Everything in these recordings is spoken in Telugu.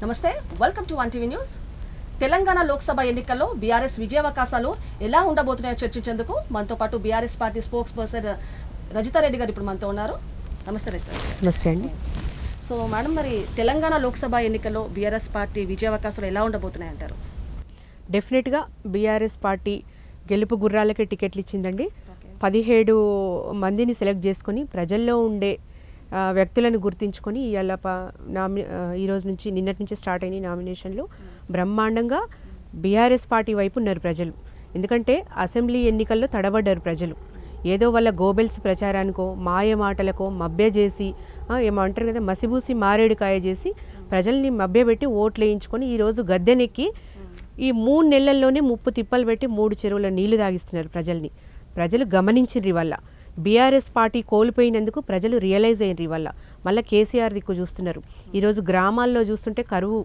నమస్తే, welcome to 1TV news. Telangana Lok Sabha ఎన్నికల్లో బీఆర్ఎస్ విజయావకాశాలు ఎలా ఉండబోతున్నాయో చర్చించేందుకు మనతో పాటు BRS party spokes person Rajitha Reddy గారు ఇప్పుడు మనతో ఉన్నారు. నమస్తే రజితారెడ్డి. నమస్తే అండి. సో మేడం, మరి తెలంగాణ లోక్సభ ఎన్నికల్లో బీఆర్ఎస్ పార్టీ విజయావకాశాలు ఎలా ఉండబోతున్నాయి అంటారు? డెఫినెట్గా బీఆర్ఎస్ పార్టీ గెలుపు గుర్రాలకే టికెట్లు ఇచ్చిందండి. 17 మందిని సెలెక్ట్ చేసుకొని ప్రజల్లో ఉండే వ్యక్తులను గుర్తించుకొని ఇవాళ ఈరోజు నుంచి నిన్నటి నుంచి స్టార్ట్ అయిన నామినేషన్లు బ్రహ్మాండంగా బీఆర్ఎస్ పార్టీ వైపు ఉన్నారు ప్రజలు. ఎందుకంటే అసెంబ్లీ ఎన్నికల్లో తడబడ్డారు ప్రజలు. ఏదో వాళ్ళ గోబెల్స్ ప్రచారానికో మాయ మాటలకో మభ్య చేసి ఏమంటారు కదా, మసిబూసి మారేడుకాయ చేసి ప్రజల్ని మభ్యపెట్టి ఓట్లు వేయించుకొని ఈరోజు గద్దెనెక్కి ఈ 3 నెలల్లోనే 30 తిప్పలు పెట్టి 3 చెరువుల నీళ్లు తాగిస్తున్నారు ప్రజల్ని. ప్రజలు గమనించిండ్రు వల్ల బీఆర్ఎస్ పార్టీ కోల్పోయినందుకు ప్రజలు రియలైజ్ అయ్యిండ్రు వల్ల మళ్ళీ కేసీఆర్ దిక్కు చూస్తున్నారు. ఈరోజు గ్రామాల్లో చూస్తుంటే కరువు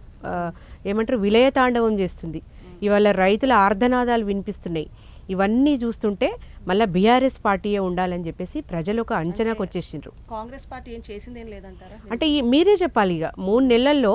ఏమంటారు విలయతాండవం చేస్తుంది. ఇవాళ రైతుల ఆర్ధనాదాలు వినిపిస్తున్నాయి. ఇవన్నీ చూస్తుంటే మళ్ళీ బీఆర్ఎస్ పార్టీయే ఉండాలని చెప్పేసి ప్రజలు ఒక అంచనాకు వచ్చేసిండ్రు. కాంగ్రెస్ పార్టీ ఏం చేసిందేం లేదంటారా? అంటే మీరే చెప్పాలి. ఇక 3 నెలల్లో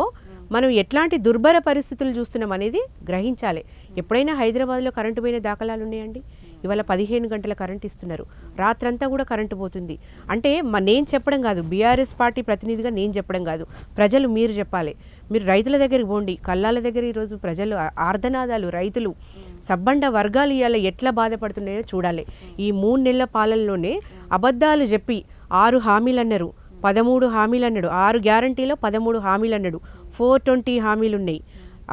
మనం ఎట్లాంటి దుర్భర పరిస్థితులు చూస్తున్నాం అనేది గ్రహించాలి. ఎప్పుడైనా హైదరాబాద్లో కరెంటు పోయిన దాఖలాలు ఉన్నాయండి? ఇవాళ 15 గంటల కరెంట్ ఇస్తున్నారు, రాత్రంతా కూడా కరెంటు పోతుంది. అంటే నేను చెప్పడం కాదు, బీఆర్ఎస్ పార్టీ ప్రతినిధిగా నేను చెప్పడం కాదు, ప్రజలు మీరు చెప్పాలి. మీరు రైతుల దగ్గరికి పోండి, కల్లాల దగ్గర ఈరోజు ప్రజలు ఆర్ధనాదాలు, రైతులు సబ్బండ వర్గాలు ఇవాళ ఎట్లా బాధపడుతున్నాయో చూడాలి. ఈ 3 నెలల పాలనలోనే అబద్ధాలు చెప్పి 6 హామీలు అన్నారు, 13 హామీలు అన్నాడు, 6 గ్యారంటీలో 13 హామీలు అన్నాడు, 420 హామీలు ఉన్నాయి.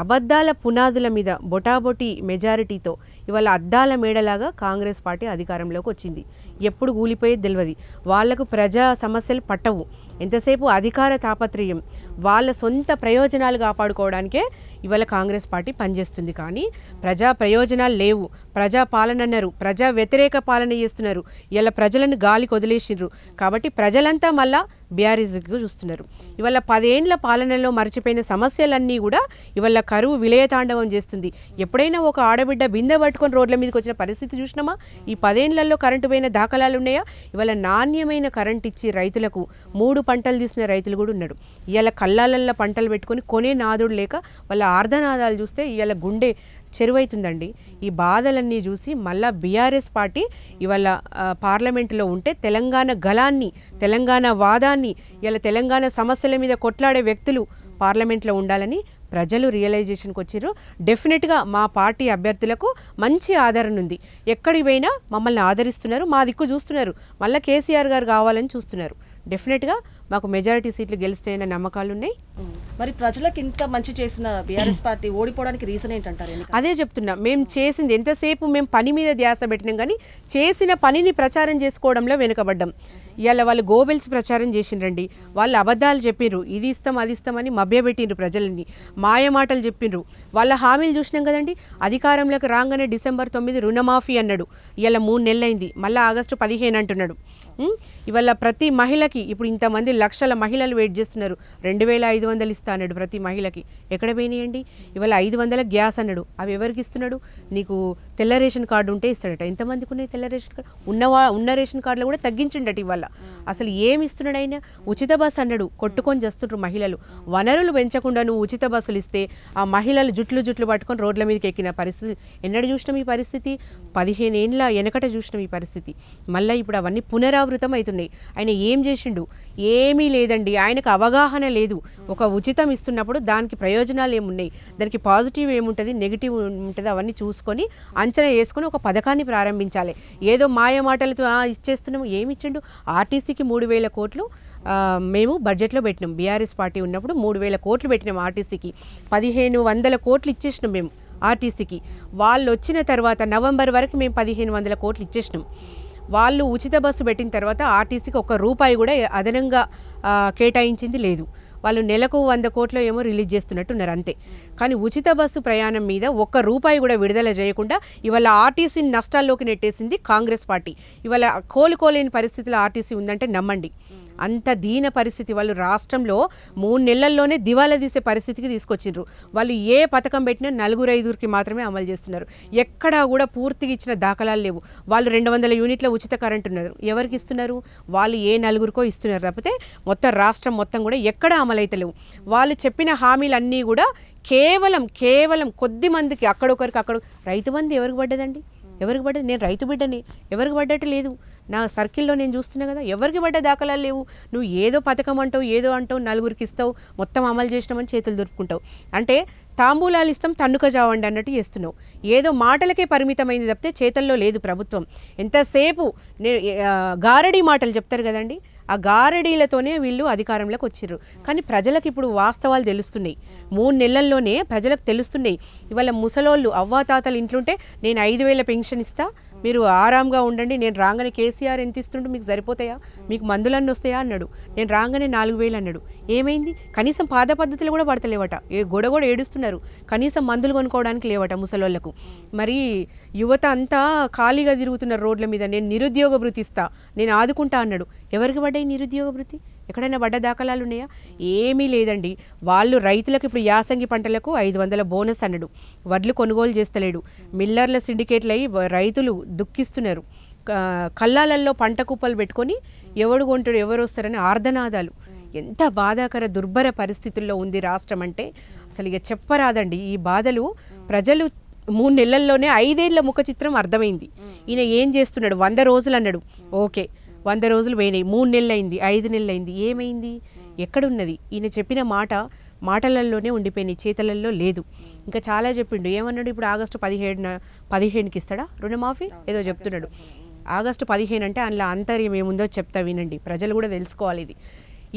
అబద్ధాల పునాదుల మీద బొటాబొటి మెజారిటీతో ఇవాళ అద్దాల మేడలాగా కాంగ్రెస్ పార్టీ అధికారంలోకి వచ్చింది. ఎప్పుడు కూలిపోయేది తెలియదు. వాళ్లకు ప్రజా సమస్యలు పట్టవు. ఎంతసేపు అధికార తాపత్రయం, వాళ్ళ సొంత ప్రయోజనాలు కాపాడుకోవడానికే ఇవాళ కాంగ్రెస్ పార్టీ పనిచేస్తుంది. కానీ ప్రజా ప్రయోజనాలు లేవు. ప్రజా పాలన అన్నారు, ప్రజా వ్యతిరేక పాలన చేస్తున్నారు. ఇలా ప్రజలను గాలికి వదిలేసిర్రు. కాబట్టి ప్రజలంతా మళ్ళా బీఆర్ఎస్కు చూస్తున్నారు. ఇవాళ 10 ఏండ్ల పాలనలో మర్చిపోయిన సమస్యలన్నీ కూడా ఇవాళ కరువు విలయతాండవం చేస్తుంది. ఎప్పుడైనా ఒక ఆడబిడ్డ బిందె పట్టుకొని రోడ్ల మీదకి వచ్చిన పరిస్థితి చూసినామా? ఈ 10 ఏండ్లలో కరెంటు పోయిన దాఖలాలు ఉన్నాయా? ఇవాళ నాణ్యమైన కరెంట్ ఇచ్చి రైతులకు 3 పంటలు తీసిన రైతులు కూడా ఉన్నాడు. ఇవాళ కళ్ళాలల్లో పంటలు పెట్టుకొని కొనే నాదుడు లేక వాళ్ళ ఆర్ధనాదాలు చూస్తే ఇవాళ గుండె చెరువైతుందండి. ఈ బాధలన్నీ చూసి మళ్ళా బీఆర్ఎస్ పార్టీ ఇవాళ పార్లమెంటులో ఉంటే తెలంగాణ గళాన్ని, తెలంగాణ వాదాన్ని, ఇలా తెలంగాణ సమస్యల మీద కొట్లాడే వ్యక్తులు పార్లమెంట్లో ఉండాలని ప్రజలు రియలైజేషన్కి వచ్చారు. డెఫినెట్గా మా పార్టీ అభ్యర్థులకు మంచి ఆదరణ ఉంది. ఎక్కడికి పోయినా మమ్మల్ని ఆదరిస్తున్నారు, మా దిక్కు చూస్తున్నారు. మళ్ళీ కేసీఆర్ గారు కావాలని చూస్తున్నారు. డెఫినెట్గా మాకు మెజారిటీ సీట్లు గెలుస్తాయన్న నమ్మకాలు ఉన్నాయి. మరి ప్రజలకు ఇంత మంచి చేసిన బీఆర్ఎస్ పార్టీ ఓడిపోవడానికి రీజన్ ఏంటంటారు? అదే చెప్తున్నా, మేము చేసింది ఎంతసేపు మేము పని మీద ధ్యాస పెట్టినాం, కానీ చేసిన పనిని ప్రచారం చేసుకోవడంలో వెనుకబడ్డాం. ఇవాళ వాళ్ళు గోబెల్స్ ప్రచారం చేసిండ్రండి. వాళ్ళు అబద్ధాలు చెప్పిండ్రు, ఇది ఇస్తాం అది ఇస్తామని మభ్యపెట్టిండ్రు ప్రజలని, మాయ మాటలు చెప్పిండ్రు. వాళ్ళ హామీలు చూసినాం కదండి. అధికారంలోకి రాగానే December 9 రుణమాఫీ అన్నాడు. ఇవాళ 3 నెలలైంది, మళ్ళీ August 15 అంటున్నాడు. ఇవాళ ప్రతి మహిళకి ఇప్పుడు ఇంతమంది లక్షల మహిళలు వెయిట్ చేస్తున్నారు. 2500 ఇస్తా అన్నాడు ప్రతి మహిళకి. ఎక్కడ పోయినాయండి? ఇవాళ 500 గ్యాస్ అన్నాడు. అవి ఎవరికి ఇస్తున్నాడు? నీకు తెల్ల రేషన్ కార్డు ఉంటే ఇస్తాడట. ఎంతమందికి ఉన్నాయి తెల్ల రేషన్ కార్డు? ఉన్న రేషన్ కార్డులో కూడా తగ్గించిండట. ఇవాళ అసలు ఏమి ఇస్తున్నాడు ఆయన? ఉచిత బస్సు అన్నాడు. కొట్టుకొని చేస్తుండ్రు మహిళలు. వనరులు పెంచకుండా నువ్వు ఉచిత బస్సులు ఇస్తే ఆ మహిళలు జుట్లు పట్టుకొని రోడ్ల మీదకి ఎక్కిన పరిస్థితి ఎన్నడూ చూసినాం. ఈ పరిస్థితి 15 ఏండ్ల వెనకట చూసినాం ఈ పరిస్థితి. మళ్ళీ ఇప్పుడు అవన్నీ పునరావృతం అవుతున్నాయి. ఆయన ఏం చేసిండు? ఏమీ లేదండి. ఆయనకు అవగాహన లేదు. ఒక ఉచితం ఇస్తున్నప్పుడు దానికి ప్రయోజనాలు ఏమున్నాయి, దానికి పాజిటివ్ ఏముంటుంది, నెగిటివ్ ఉంటుంది, అవన్నీ చూసుకొని అంచనా వేసుకొని ఒక పథకాన్ని ప్రారంభించాలి. ఏదో మాయ మాటలతో ఇచ్చేస్తున్నాము. ఏమి ఇచ్చిండు? ఆర్టీసీకి 3000 కోట్లు మేము బడ్జెట్లో పెట్టినాం. బీఆర్ఎస్ పార్టీ ఉన్నప్పుడు 3000 కోట్లు పెట్టినాం ఆర్టీసీకి. 1500 కోట్లు ఇచ్చేసినాం మేము ఆర్టీసీకి. వాళ్ళు వచ్చిన తర్వాత నవంబర్ వరకు మేము 1500 కోట్లు ఇచ్చేసినాం. వాళ్ళు ఉచిత బస్సు పెట్టిన తర్వాత ఆర్టీసీకి ₹1 కూడా అదనంగా కేటాయించింది లేదు. వాళ్ళు నెలకు 100 కోట్లు ఏమో రిలీజ్ చేస్తున్నట్టున్నారు అంతే. కానీ ఉచిత బస్సు ప్రయాణం మీద ₹1 కూడా విడుదల చేయకుండా ఇవాళ ఆర్టీసీని నష్టాల్లోకి నెట్టేసింది కాంగ్రెస్ పార్టీ. ఇవాళ కోలుకోలేని పరిస్థితుల్లో ఆర్టీసీ ఉందంటే నమ్మండి. అంత దీన పరిస్థితి. వాళ్ళు రాష్ట్రంలో 3 నెలల్లోనే దివాలా తీసే పరిస్థితికి తీసుకొచ్చిండ్రు. వాళ్ళు ఏ పథకం పెట్టినా 4-5కి మాత్రమే అమలు చేస్తున్నారు. ఎక్కడా కూడా పూర్తిగా ఇచ్చిన దాఖలాలు లేవు. వాళ్ళు 200 యూనిట్ల ఉచిత కరెంట్ ఉన్నారు. ఎవరికి ఇస్తున్నారు? వాళ్ళు ఏ 4కో ఇస్తున్నారు తప్పితే మొత్తం రాష్ట్రం మొత్తం కూడా ఎక్కడ అమలైతలేవు. వాళ్ళు చెప్పిన హామీలన్నీ కూడా కేవలం కొద్ది మందికి అక్కడొకరికి రైతు బంధు ఎవరికి పడ్డదండి? ఎవరికి పడ్డది? నేను రైతు బిడ్డని, ఎవరికి పడ్డట్టు లేదు. నా సర్కిల్లో నేను చూస్తున్నా కదా, ఎవరికి పడ్డ దాఖలాలు లేవు. నువ్వు ఏదో పథకం అంటావు, ఏదో అంటావు, 4కి ఇస్తావు, మొత్తం అమలు చేసినామని చేతులు దులుపుకుంటావు. అంటే తాంబూలాలు ఇస్తాం తన్నుక జావండి అన్నట్టు చేస్తున్నావు. ఏదో మాటలకే పరిమితమైంది తప్పితే చేతల్లో లేదు ప్రభుత్వం. ఎంతసేపు గారడీ మాటలు చెప్తారు కదండి, ఆ గారడీలతోనే వీళ్ళు అధికారంలోకి వచ్చిర్రు. కానీ ప్రజలకు ఇప్పుడు వాస్తవాలు తెలుస్తున్నాయి. 3 నెలల్లోనే ప్రజలకు తెలుస్తున్నాయి. ఇవాళ ముసలోళ్ళు అవ్వాతాతలు ఇంట్లుంటే నేను 5,000 పెన్షన్ ఇస్తా, మీరు ఆరాంగా ఉండండి, నేను రాగానే కేసీఆర్ ఎంత ఇస్తుంటే మీకు సరిపోతాయా, మీకు మందులన్నీ వస్తాయా అన్నాడు. నేను రాగానే 4,000 అన్నాడు. ఏమైంది? కనీసం పాద పద్ధతులు కూడా పడతలేవట. గొడగొడ ఏడుస్తున్నారు. కనీసం మందులు కొనుక్కోవడానికి లేవట ముసలోళ్ళకు. మరి యువత అంతా ఖాళీగా తిరుగుతున్నారు రోడ్ల మీద. నేను నిరుద్యోగ భృతి ఇస్తా, నేను ఆదుకుంటా అన్నాడు. ఎవరికి పడ్డాయి నిరుద్యోగ భృతి? ఎక్కడైనా పడ్డ దాఖలాలు ఉన్నాయా? ఏమీ లేదండి. వాళ్ళు రైతులకు ఇప్పుడు యాసంగి పంటలకు 500 బోనస్ అన్నాడు. వడ్లు కొనుగోలు చేస్తలేడు. మిల్లర్ల సిండికేట్లు అయ్యి రైతులు దుఃఖిస్తున్నారు. కల్లాలల్లో పంట కుప్పలు పెట్టుకొని ఎవడు కొంటాడు, ఎవరు వస్తారని ఆర్ధనాదాలు. ఎంత బాధాకర దుర్భర పరిస్థితుల్లో ఉంది రాష్ట్రం అంటే అసలు ఇక చెప్పరాదండి. ఈ బాధలు ప్రజలు 3 నెలల్లోనే 5 ఏళ్ల ముఖ చిత్రం అర్థమైంది. ఈయన ఏం చేస్తున్నాడు? 100 రోజులు అన్నాడు. ఓకే, 100 రోజులు పోయినాయి. 3 నెలలు అయింది, 5 నెలలు అయింది. ఏమైంది? ఎక్కడున్నది? ఈయన చెప్పిన మాటలల్లోనే ఉండిపోయినాయి, చేతలల్లో లేదు. ఇంకా చాలా చెప్పిండు. ఏమన్నాడు? ఇప్పుడు ఆగస్టు 15కి ఇస్తాడా రుణమాఫీ ఏదో చెప్తున్నాడు. ఆగస్టు 15 అంటే అందులో అంతర్యం ఏముందో చెప్తా వినండి. ప్రజలు కూడా తెలుసుకోవాలి. ఇది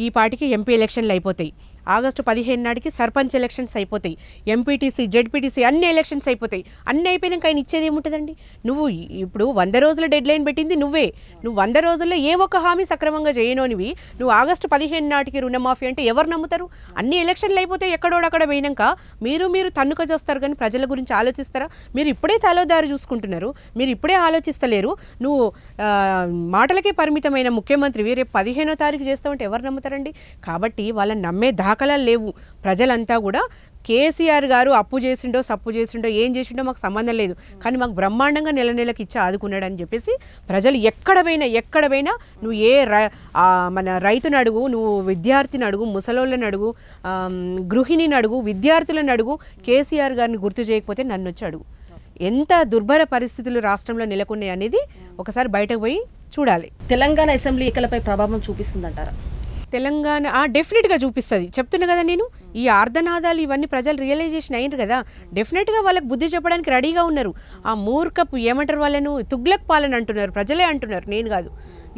ఈ పాటికి ఎంపీ ఎలక్షన్లు అయిపోతాయి. ఆగస్టు 15 నాటికి సర్పంచ్ ఎలక్షన్స్ అయిపోతాయి. ఎంపీటీసీ, జెడ్పీటీసీ అన్ని ఎలక్షన్స్ అయిపోతాయి. అన్నీ అయిపోయినాక ఆయన ఇచ్చేది ఏముంటుందండి? నువ్వు ఇప్పుడు 100 రోజుల డెడ్ లైన్ పెట్టింది నువ్వే. నువ్వు 100 రోజుల్లో ఏ ఒక్క హామీ సక్రమంగా చేయనోనివి నువ్వు ఆగస్టు 15 నాటికి రుణమాఫీ అంటే ఎవరు నమ్ముతారు? అన్ని ఎలక్షన్లు అయిపోతాయి. ఎక్కడోడక్కడ పోయినాక మీరు తన్నుక చేస్తారు కానీ ప్రజల గురించి ఆలోచిస్తారా? మీరు ఇప్పుడే తలోదారి చూసుకుంటున్నారు. మీరు ఇప్పుడే ఆలోచిస్తలేరు. నువ్వు మాటలకే పరిమితమైన ముఖ్యమంత్రివి. రేపు 15వ తారీఖు చేస్తామంటే ఎవరు నమ్ముతారండి? కాబట్టి వాళ్ళని నమ్మే దాఖలాలు లేవు. ప్రజలంతా కూడా కేసీఆర్ గారు అప్పు చేసిండో సప్పు చేసిండో ఏం చేసిండో మాకు సంబంధం లేదు, కానీ మాకు బ్రహ్మాండంగా నెలకి ఇచ్చి ఆదుకున్నాడని చెప్పేసి ప్రజలు ఎక్కడ పోయినా నువ్వు మన రైతుని అడుగు, నువ్వు విద్యార్థిని అడుగు, ముసలోళ్ళని అడుగు, గృహిణిని అడుగు, విద్యార్థులను అడుగు, కేసీఆర్ గారిని గుర్తు చేయకపోతే నన్ను వచ్చి అడుగు. ఎంత దుర్భర పరిస్థితులు రాష్ట్రంలో నెలకొన్నాయి అనేది ఒకసారి బయటకు పోయి చూడాలి. తెలంగాణ అసెంబ్లీ ఎన్నికలపై ప్రభావం చూపిస్తుందంటారా? తెలంగాణ డెఫినెట్గా చూపిస్తుంది. చెప్తున్నా కదా నేను, ఈ ఆర్ధనాదాలు ఇవన్నీ ప్రజలు రియలైజేషన్ అయ్యారు కదా, డెఫినెట్గా వాళ్ళకి బుద్ధి చెప్పడానికి రెడీగా ఉన్నారు. ఆ మూర్ఖపు ఏమంటారు వాళ్ళను, తుగ్లక్ పాలన అంటున్నారు, ప్రజలే అంటున్నారు, నేను కాదు.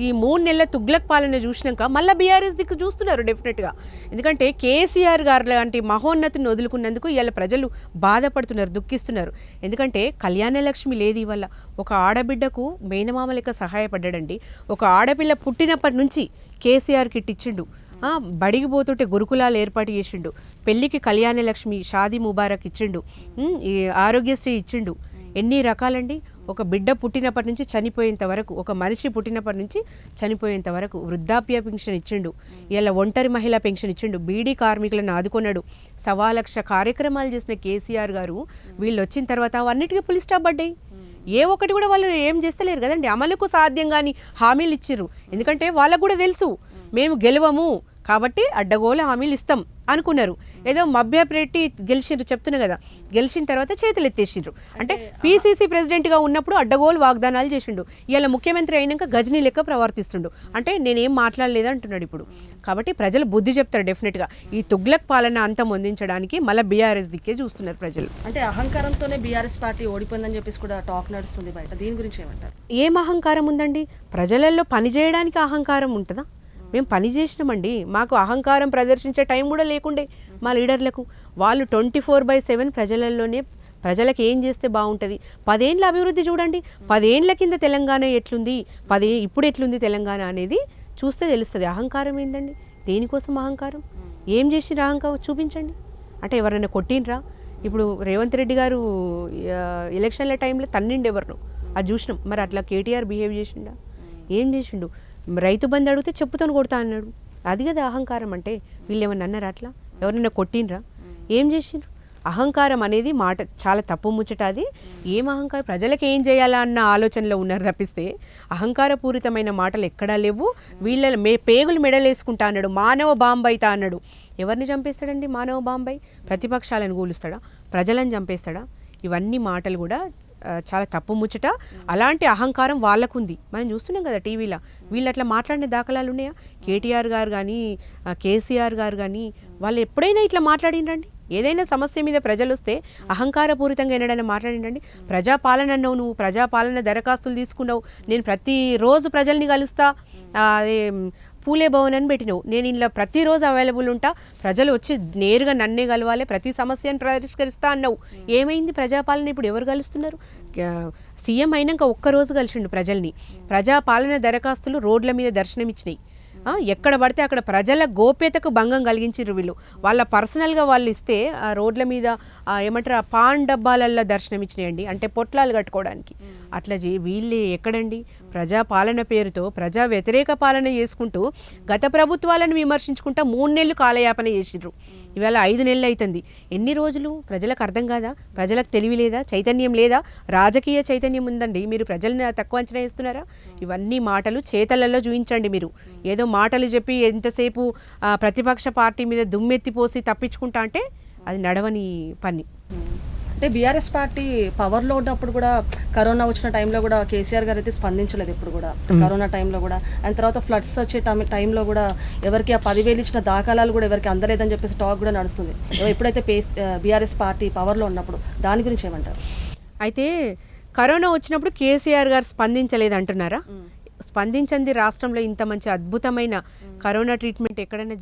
ఈ 3 నెలల తుగ్లక్ పాలన చూసినాక మళ్ళీ బీఆర్ఎస్ దిక్కు చూస్తున్నారు డెఫినెట్గా. ఎందుకంటే కేసీఆర్ గారు లాంటి మహోన్నతిని వదులుకున్నందుకు ఇవాళ ప్రజలు బాధపడుతున్నారు, దుఃఖిస్తున్నారు. ఎందుకంటే కళ్యాణ లక్ష్మి లేదు ఇవాళ. ఒక ఆడబిడ్డకు మేనమామ లెక్క సహాయపడ్డాడండి. ఒక ఆడపిల్ల పుట్టినప్పటి నుంచి కేసీఆర్ కిట్ ఇచ్చిండు. బడికి పోతుంటే గురుకులాలు ఏర్పాటు చేసిండు. పెళ్ళికి కళ్యాణ లక్ష్మి, షాదీ ముబారక్ ఇచ్చిండు. ఈ ఆరోగ్యశ్రీ ఇచ్చిండు. ఎన్ని రకాలండి. ఒక బిడ్డ పుట్టినప్పటి నుంచి చనిపోయేంత వరకు, ఒక మనిషి పుట్టినప్పటి నుంచి చనిపోయేంత వరకు వృద్ధాప్య పెన్షన్ ఇచ్చిండు. ఇలా ఒంటరి మహిళా పెన్షన్ ఇచ్చిండు. బీడీ కార్మికులను ఆదుకున్నాడు. 1,00,000 కార్యక్రమాలు చేసిన కేసీఆర్ గారు వీళ్ళు వచ్చిన తర్వాత అవన్నిటికీ పులి స్టాప్ పడ్డాయి. ఏ ఒక్కటి కూడా వాళ్ళు ఏం చేస్తలేరు కదండి. అమలుకు సాధ్యం కానీ హామీలు ఇచ్చిర్రు. ఎందుకంటే వాళ్ళకు కూడా తెలుసు మేము గెలవము కాబట్టి అడ్డగోలు హామీలు ఇస్తాం అనుకున్నారు. ఏదో మభ్యపెట్టి గెలిచిండ్రు. చెప్తున్నా కదా, గెలిచిన తర్వాత చేతులు ఎత్తేసిండ్రు. అంటే పీసీసీ ప్రెసిడెంట్గా ఉన్నప్పుడు అడ్డగోలు వాగ్దానాలు చేసిండు. ఇలా ముఖ్యమంత్రి అయినాక గజనీ లెక్క ప్రవర్తిస్తుండు. అంటే నేనేం మాట్లాడలేదు అంటున్నాడు ఇప్పుడు. కాబట్టి ప్రజలు బుద్ధి చెప్తారు డెఫినెట్గా. ఈ తుగ్లక్ పాలన అంతం అందించడానికి మళ్ళీ బీఆర్ఎస్ దిక్కే చూస్తున్నారు ప్రజలు. అంటే అహంకారంతోనే బీఆర్ఎస్ పార్టీ ఓడిపోయిందని చెప్పేసి కూడా టాక్ నడుస్తుంది బయట. దీని గురించి ఏమంటారు? ఏం అహంకారం ఉందండి? ప్రజలలో పని చేయడానికి అహంకారం ఉంటుందా? మేము పని చేసినామండి. మాకు అహంకారం ప్రదర్శించే టైం కూడా లేకుండే మా లీడర్లకు. వాళ్ళు 24/7 ప్రజలలోనే ప్రజలకు ఏం చేస్తే బాగుంటుంది. 10 ఏళ్ళ అభివృద్ధి చూడండి. 10 ఏళ్ళ కింద తెలంగాణ ఎట్లుంది, ఇప్పుడు ఎట్లుంది తెలంగాణ అనేది చూస్తే తెలుస్తుంది. అహంకారం ఏందండి? దేనికోసం అహంకారం? ఏం చేసిరా అహంకారం చూపించండి. అంటే ఎవరైనా కొట్టినరా? ఇప్పుడు రేవంత్ రెడ్డి గారు ఎలక్షన్ల టైంలో తన్నిండి ఎవరినో అది చూసినాం. మరి అట్లా కేటీఆర్ బిహేవ్ చేసిండా? ఏం చేసిండు? రైతు బంధు అడిగితే చెప్పుతో కొడతా అన్నాడు. అది కదా అహంకారం అంటే. వీళ్ళు ఏమన్నా అన్నారా అట్లా? ఎవరన్నా కొట్టినరా? ఏం చేసిండ్రు? అహంకారం అనేది మాట చాలా తప్పు ముచ్చట. అది ఏం అహంకారం? ప్రజలకు ఏం చేయాలా అన్న ఆలోచనలో ఉన్నారు తప్పిస్తే అహంకారపూరితమైన మాటలు ఎక్కడా లేవు. వీళ్ళ పేగులు మెడలేసుకుంటా అన్నాడు, మానవ బాంబైతా అన్నాడు. ఎవరిని చంపేస్తాడండి మానవ బాంబై? ప్రతిపక్షాలను కూలుస్తాడా? ప్రజలను చంపేస్తాడా? ఇవన్నీ మాటలు కూడా చాలా తప్పు ముచ్చట. అలాంటి అహంకారం వాళ్ళకుంది. మనం చూస్తున్నాం కదా టీవీలో. వీళ్ళు అట్లా మాట్లాడిన దాఖలాలు ఉన్నాయా? కేటీఆర్ గారు కానీ కేసీఆర్ గారు కానీ వాళ్ళు ఎప్పుడైనా ఇట్లా మాట్లాడినరండి? ఏదైనా సమస్య మీద ప్రజలు వస్తే అహంకారపూరితంగా ఎన్నడైనా మాట్లాడిండండి? ప్రజాపాలన అన్నావు నువ్వు, ప్రజాపాలన దరఖాస్తులు తీసుకున్నావు, నేను ప్రతిరోజు ప్రజల్ని కలుస్తా, అదే పూలే భవన్ అని పెట్టినావు, నేను ఇలా ప్రతిరోజు అవైలబుల్ ఉంటా, ప్రజలు వచ్చి నేరుగా నన్నే కలవాలి, ప్రతి సమస్యను పరిష్కరిస్తా అన్నావు. ఏమైంది ప్రజాపాలన? ఇప్పుడు ఎవరు కలుస్తున్నారు? సీఎం అయినాక ఒక్కరోజు కలిసిండు ప్రజల్ని. ప్రజాపాలన దరఖాస్తులు రోడ్ల మీద దర్శనమిచ్చినాయి. ఎక్కడ పడితే అక్కడ ప్రజల గోప్యతకు భంగం కలిగించారు వీళ్ళు. వాళ్ళ పర్సనల్గా వాళ్ళు ఇస్తే ఆ రోడ్ల మీద ఏమంటారు, ఆ పాన్ డబ్బాలల్లో దర్శనం ఇచ్చినాయండి, అంటే పొట్లాలు కట్టుకోవడానికి. అట్లా వీళ్ళు ఎక్కడండి? ప్రజాపాలన పేరుతో ప్రజా వ్యతిరేక పాలన చేసుకుంటూ గత ప్రభుత్వాలను విమర్శించుకుంటా 3 నెలలు కాలయాపన చేసిండ్రు. ఇవాళ 5 నెలలు అవుతుంది. ఎన్ని రోజులు? ప్రజలకు అర్థం కాదా? ప్రజలకు తెలివి లేదా? చైతన్యం లేదా? రాజకీయ చైతన్యం ఉందండి. మీరు ప్రజల్ని తక్కువ అంచనా వేస్తున్నారా? ఇవన్నీ మాటలు చేతలలో చూపించండి. మీరు ఏదో మాటలు చెప్పి ఎంతసేపు ప్రతిపక్ష పార్టీ మీద దుమ్మెత్తిపోసి తప్పించుకుంటా అంటే అది నడవని పని. అంటే బీఆర్ఎస్ పార్టీ పవర్లో ఉన్నప్పుడు కూడా, కరోనా వచ్చిన టైంలో కూడా కేసీఆర్ గారు అయితే స్పందించలేదు ఎప్పుడు కూడా. కరోనా టైంలో కూడా, అండ్ తర్వాత ఫ్లడ్స్ వచ్చే టైంలో కూడా ఎవరికి ఆ 10,000 ఇచ్చిన దాఖలాలు కూడా ఎవరికి అందలేదని చెప్పేసి టాక్ కూడా నడుస్తుంది. ఎప్పుడైతే బీఆర్ఎస్ పార్టీ పవర్లో ఉన్నప్పుడు దాని గురించి ఏమంటారు? అయితే కరోనా వచ్చినప్పుడు కేసీఆర్ గారు స్పందించలేదు అంటున్నారా? స్పందించింది రాష్ట్రంలో ఇంత మంచి అద్భుతమైన కరోనా ట్రీట్మెంట్ ఎక్కడైనా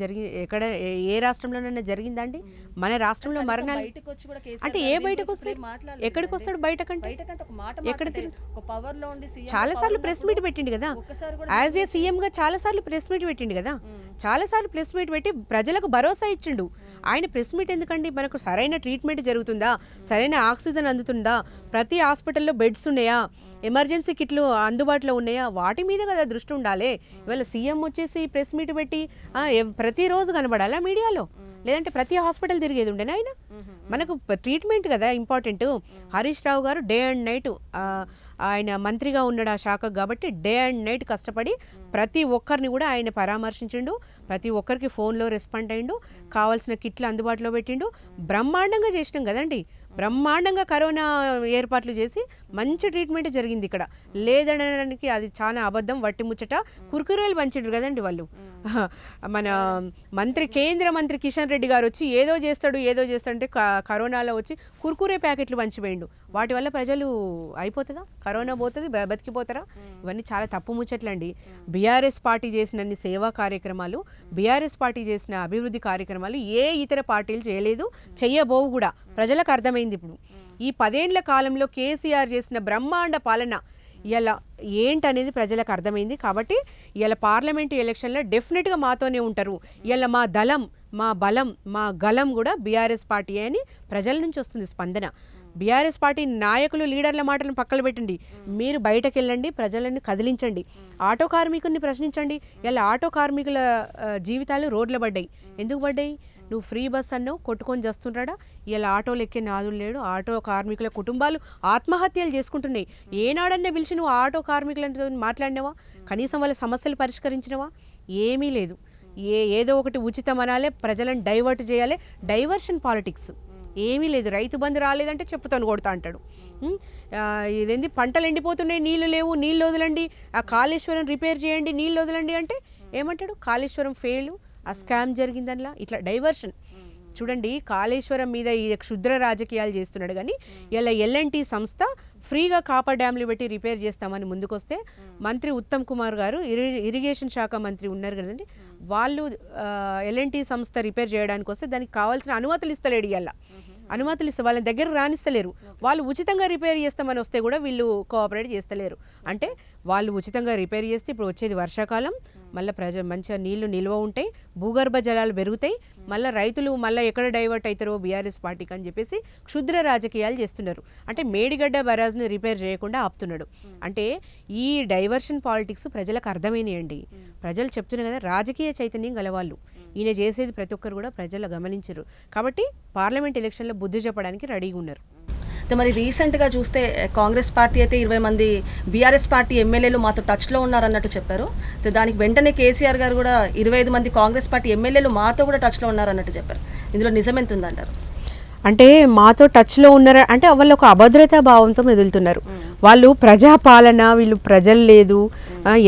ఏ రాష్ట్రంలోనైనా జరిగిందండి? మన రాష్ట్రంలో మరణాలు అంటే ఏ బయటకు వస్తాడు? ఎక్కడికి వస్తాడు బయటకంటే? ఎక్కడ చాలా సార్లు ప్రెస్ మీట్ పెట్టిండు కదా, యాజ్ ఏ సీఎం గా చాలా సార్లు ప్రెస్ మీట్ పెట్టిండు కదా, చాలా సార్లు ప్రెస్ మీట్ పెట్టి ప్రజలకు భరోసా ఇచ్చిండు. ఆయన ప్రెస్ మీట్ ఎందుకండి? మనకు సరైన ట్రీట్మెంట్ జరుగుతుందా? సరైన ఆక్సిజన్ అందుతుందా? ప్రతి హాస్పిటల్లో బెడ్స్ ఉన్నాయా? ఎమర్జెన్సీ కిట్లు అందుబాటులో ఉన్నాయా? వాటి మీద కదా దృష్టి ఉండాలి. ఇవాళ సీఎం వచ్చేసి ప్రెస్ మీట్ పెట్టి ప్రతిరోజు కనబడాలా మీడియాలో? లేదంటే ప్రతి హాస్పిటల్ తిరిగేది ఉండేనా ఆయన? మనకు ట్రీట్మెంట్ కదా ఇంపార్టెంట్. హరీష్ రావు గారు డే అండ్ నైట్, ఆయన మంత్రిగా ఉన్నాడు ఆ శాఖకు కాబట్టి డే అండ్ నైట్ కష్టపడి ప్రతి ఒక్కరిని కూడా ఆయన పరామర్శించిండు. ప్రతి ఒక్కరికి ఫోన్లో రెస్పాండ్ అయ్యిండు, కావాల్సిన కిట్లు అందుబాటులో పెట్టిండు. బ్రహ్మాండంగా చేసినాం కదండి. బ్రహ్మాండంగా కరోనా ఏర్పాట్లు చేసి మంచి ట్రీట్మెంట్ జరిగింది ఇక్కడ. లేదనడానికి అది చాలా అబద్ధం, వట్టి ముచ్చట. కుర్కురేలు పంచిండ్రు కదండి వాళ్ళు. మన కేంద్ర మంత్రి కిషన్ రెడ్డి గారు వచ్చి ఏదో చేస్తాడంటే కరోనాలో వచ్చి కుర్కురే ప్యాకెట్లు పంచిపోయిండు. వాటి వల్ల ప్రజలు అయిపోతుందా? కరోనా పోతుంది, బతికిపోతారా? ఇవన్నీ చాలా తప్పు ముచ్చట్లండి. బీఆర్ఎస్ పార్టీ చేసినన్ని సేవా కార్యక్రమాలు, బీఆర్ఎస్ పార్టీ చేసిన అభివృద్ధి కార్యక్రమాలు ఏ ఇతర పార్టీలు చేయలేదు, చెయ్యబోవు కూడా. ప్రజలకు అర్థమైంది ఇప్పుడు. ఈ 10 ఏళ్ల కాలంలో కేసీఆర్ చేసిన బ్రహ్మాండ పాలన ఇలా ఏంటనేది ప్రజలకు అర్థమైంది. కాబట్టి ఇలా పార్లమెంటు ఎలక్షన్లో డెఫినెట్గా మాతోనే ఉంటారు. ఇలా మా దళం, మా బలం, మా గలం కూడా బీఆర్ఎస్ పార్టీ అని ప్రజల నుంచి వస్తుంది స్పందన. బీఆర్ఎస్ పార్టీ నాయకులు, లీడర్ల మాటలను పక్కన పెట్టండి. మీరు బయటకు వెళ్ళండి, ప్రజలను కదిలించండి. ఆటో కార్మికుల్ని ప్రశ్నించండి. ఇలా ఆటో కార్మికుల జీవితాలు రోడ్ల పడ్డాయి. ఎందుకు పడ్డాయి? నువ్వు ఫ్రీ బస్ అన్నావు, కొట్టుకొని చేస్తుంటాడా? ఇలా ఆటోలు ఎక్కే నాదులు లేడు. ఆటో కార్మికుల కుటుంబాలు ఆత్మహత్యలు చేసుకుంటున్నాయి. ఏనాడన్నా పిలిచి నువ్వు ఆటో కార్మికులతో మాట్లాడినావా? కనీసం వాళ్ళ సమస్యలు పరిష్కరించినవా? ఏమీ లేదు. ఏదో ఒకటి ఉచితం అనాలే, ప్రజలను డైవర్ట్ చేయాలి. డైవర్షన్ పాలిటిక్స్ ఏమీ లేదు. రైతు బంధు రాలేదంటే చెప్పుతాను కొడతా అంటాడు. ఇదేంది, పంటలు ఎండిపోతున్నాయి, నీళ్లు లేవు, నీళ్ళు వదలండి, ఆ కాళేశ్వరం రిపేర్ చేయండి, నీళ్ళు వదలండి అంటే ఏమంటాడు? కాళేశ్వరం ఫెయిల్, ఆ స్కామ్ జరిగిందనలా. ఇట్లా డైవర్షన్ చూడండి. కాళేశ్వరం మీద ఈ క్షుద్ర రాజకీయాలు చేస్తున్నాడు. కానీ ఇలా L&T సంస్థ ఫ్రీగా కాపర్ డ్యామ్లు పెట్టి రిపేర్ చేస్తామని ముందుకొస్తే మంత్రి ఉత్తమ్ కుమార్ గారు, ఇరిగేషన్ శాఖ మంత్రి ఉన్నారు కదండి, వాళ్ళు L&T సంస్థ రిపేర్ చేయడానికి వస్తే దానికి కావాల్సిన అనుమతులు ఇస్తలేడు. ఇలా అనుమతులు ఇస్తే వాళ్ళ దగ్గర రానిస్తలేరు. వాళ్ళు ఉచితంగా రిపేర్ చేస్తామని వస్తే కూడా వీళ్ళు కోఆపరేట్ చేస్తలేరు. అంటే వాళ్ళు ఉచితంగా రిపేర్ చేస్తే ఇప్పుడు వచ్చేది వర్షాకాలం, మళ్ళీ మంచిగా నీళ్లు నిల్వ ఉంటాయి, భూగర్భ జలాలు పెరుగుతాయి, మళ్ళీ రైతులు మళ్ళీ ఎక్కడ డైవర్ట్ అవుతారో బీఆర్ఎస్ పార్టీకి అని చెప్పేసి క్షుద్ర రాజకీయాలు చేస్తున్నారు. అంటే మేడిగడ్డ బరాజ్ని రిపేర్ చేయకుండా ఆపుతున్నాడు. అంటే ఈ డైవర్షన్ పాలిటిక్స్ ప్రజలకు అర్థమైనాయండి. ప్రజలు చెప్తున్నారు కదా, రాజకీయ చైతన్యం గలవాళ్ళు. ఈయన చేసేది ప్రతి ఒక్కరు కూడా ప్రజలు గమనించరు. కాబట్టి పార్లమెంట్ ఎలక్షన్లో బుద్ధి చెప్పడానికి రెడీగా ఉన్నారు. మరి రీసెంట్గా చూస్తే కాంగ్రెస్ పార్టీ అయితే 20 మంది బీఆర్ఎస్ పార్టీ ఎమ్మెల్యేలు మాతో టచ్లో ఉన్నారన్నట్టు చెప్పారు. దానికి వెంటనే కేసీఆర్ గారు కూడా 25 మంది కాంగ్రెస్ పార్టీ ఎమ్మెల్యేలు మాతో కూడా టచ్లో ఉన్నారన్నట్టు చెప్పారు. ఇందులో నిజం ఎంత ఉందంటారు? అంటే మాతో టచ్లో ఉన్నారా అంటే వాళ్ళు ఒక అభద్రతా భావంతో మెదులుతున్నారు. వాళ్ళు ప్రజాపాలన, వీళ్ళు ప్రజలు లేదు,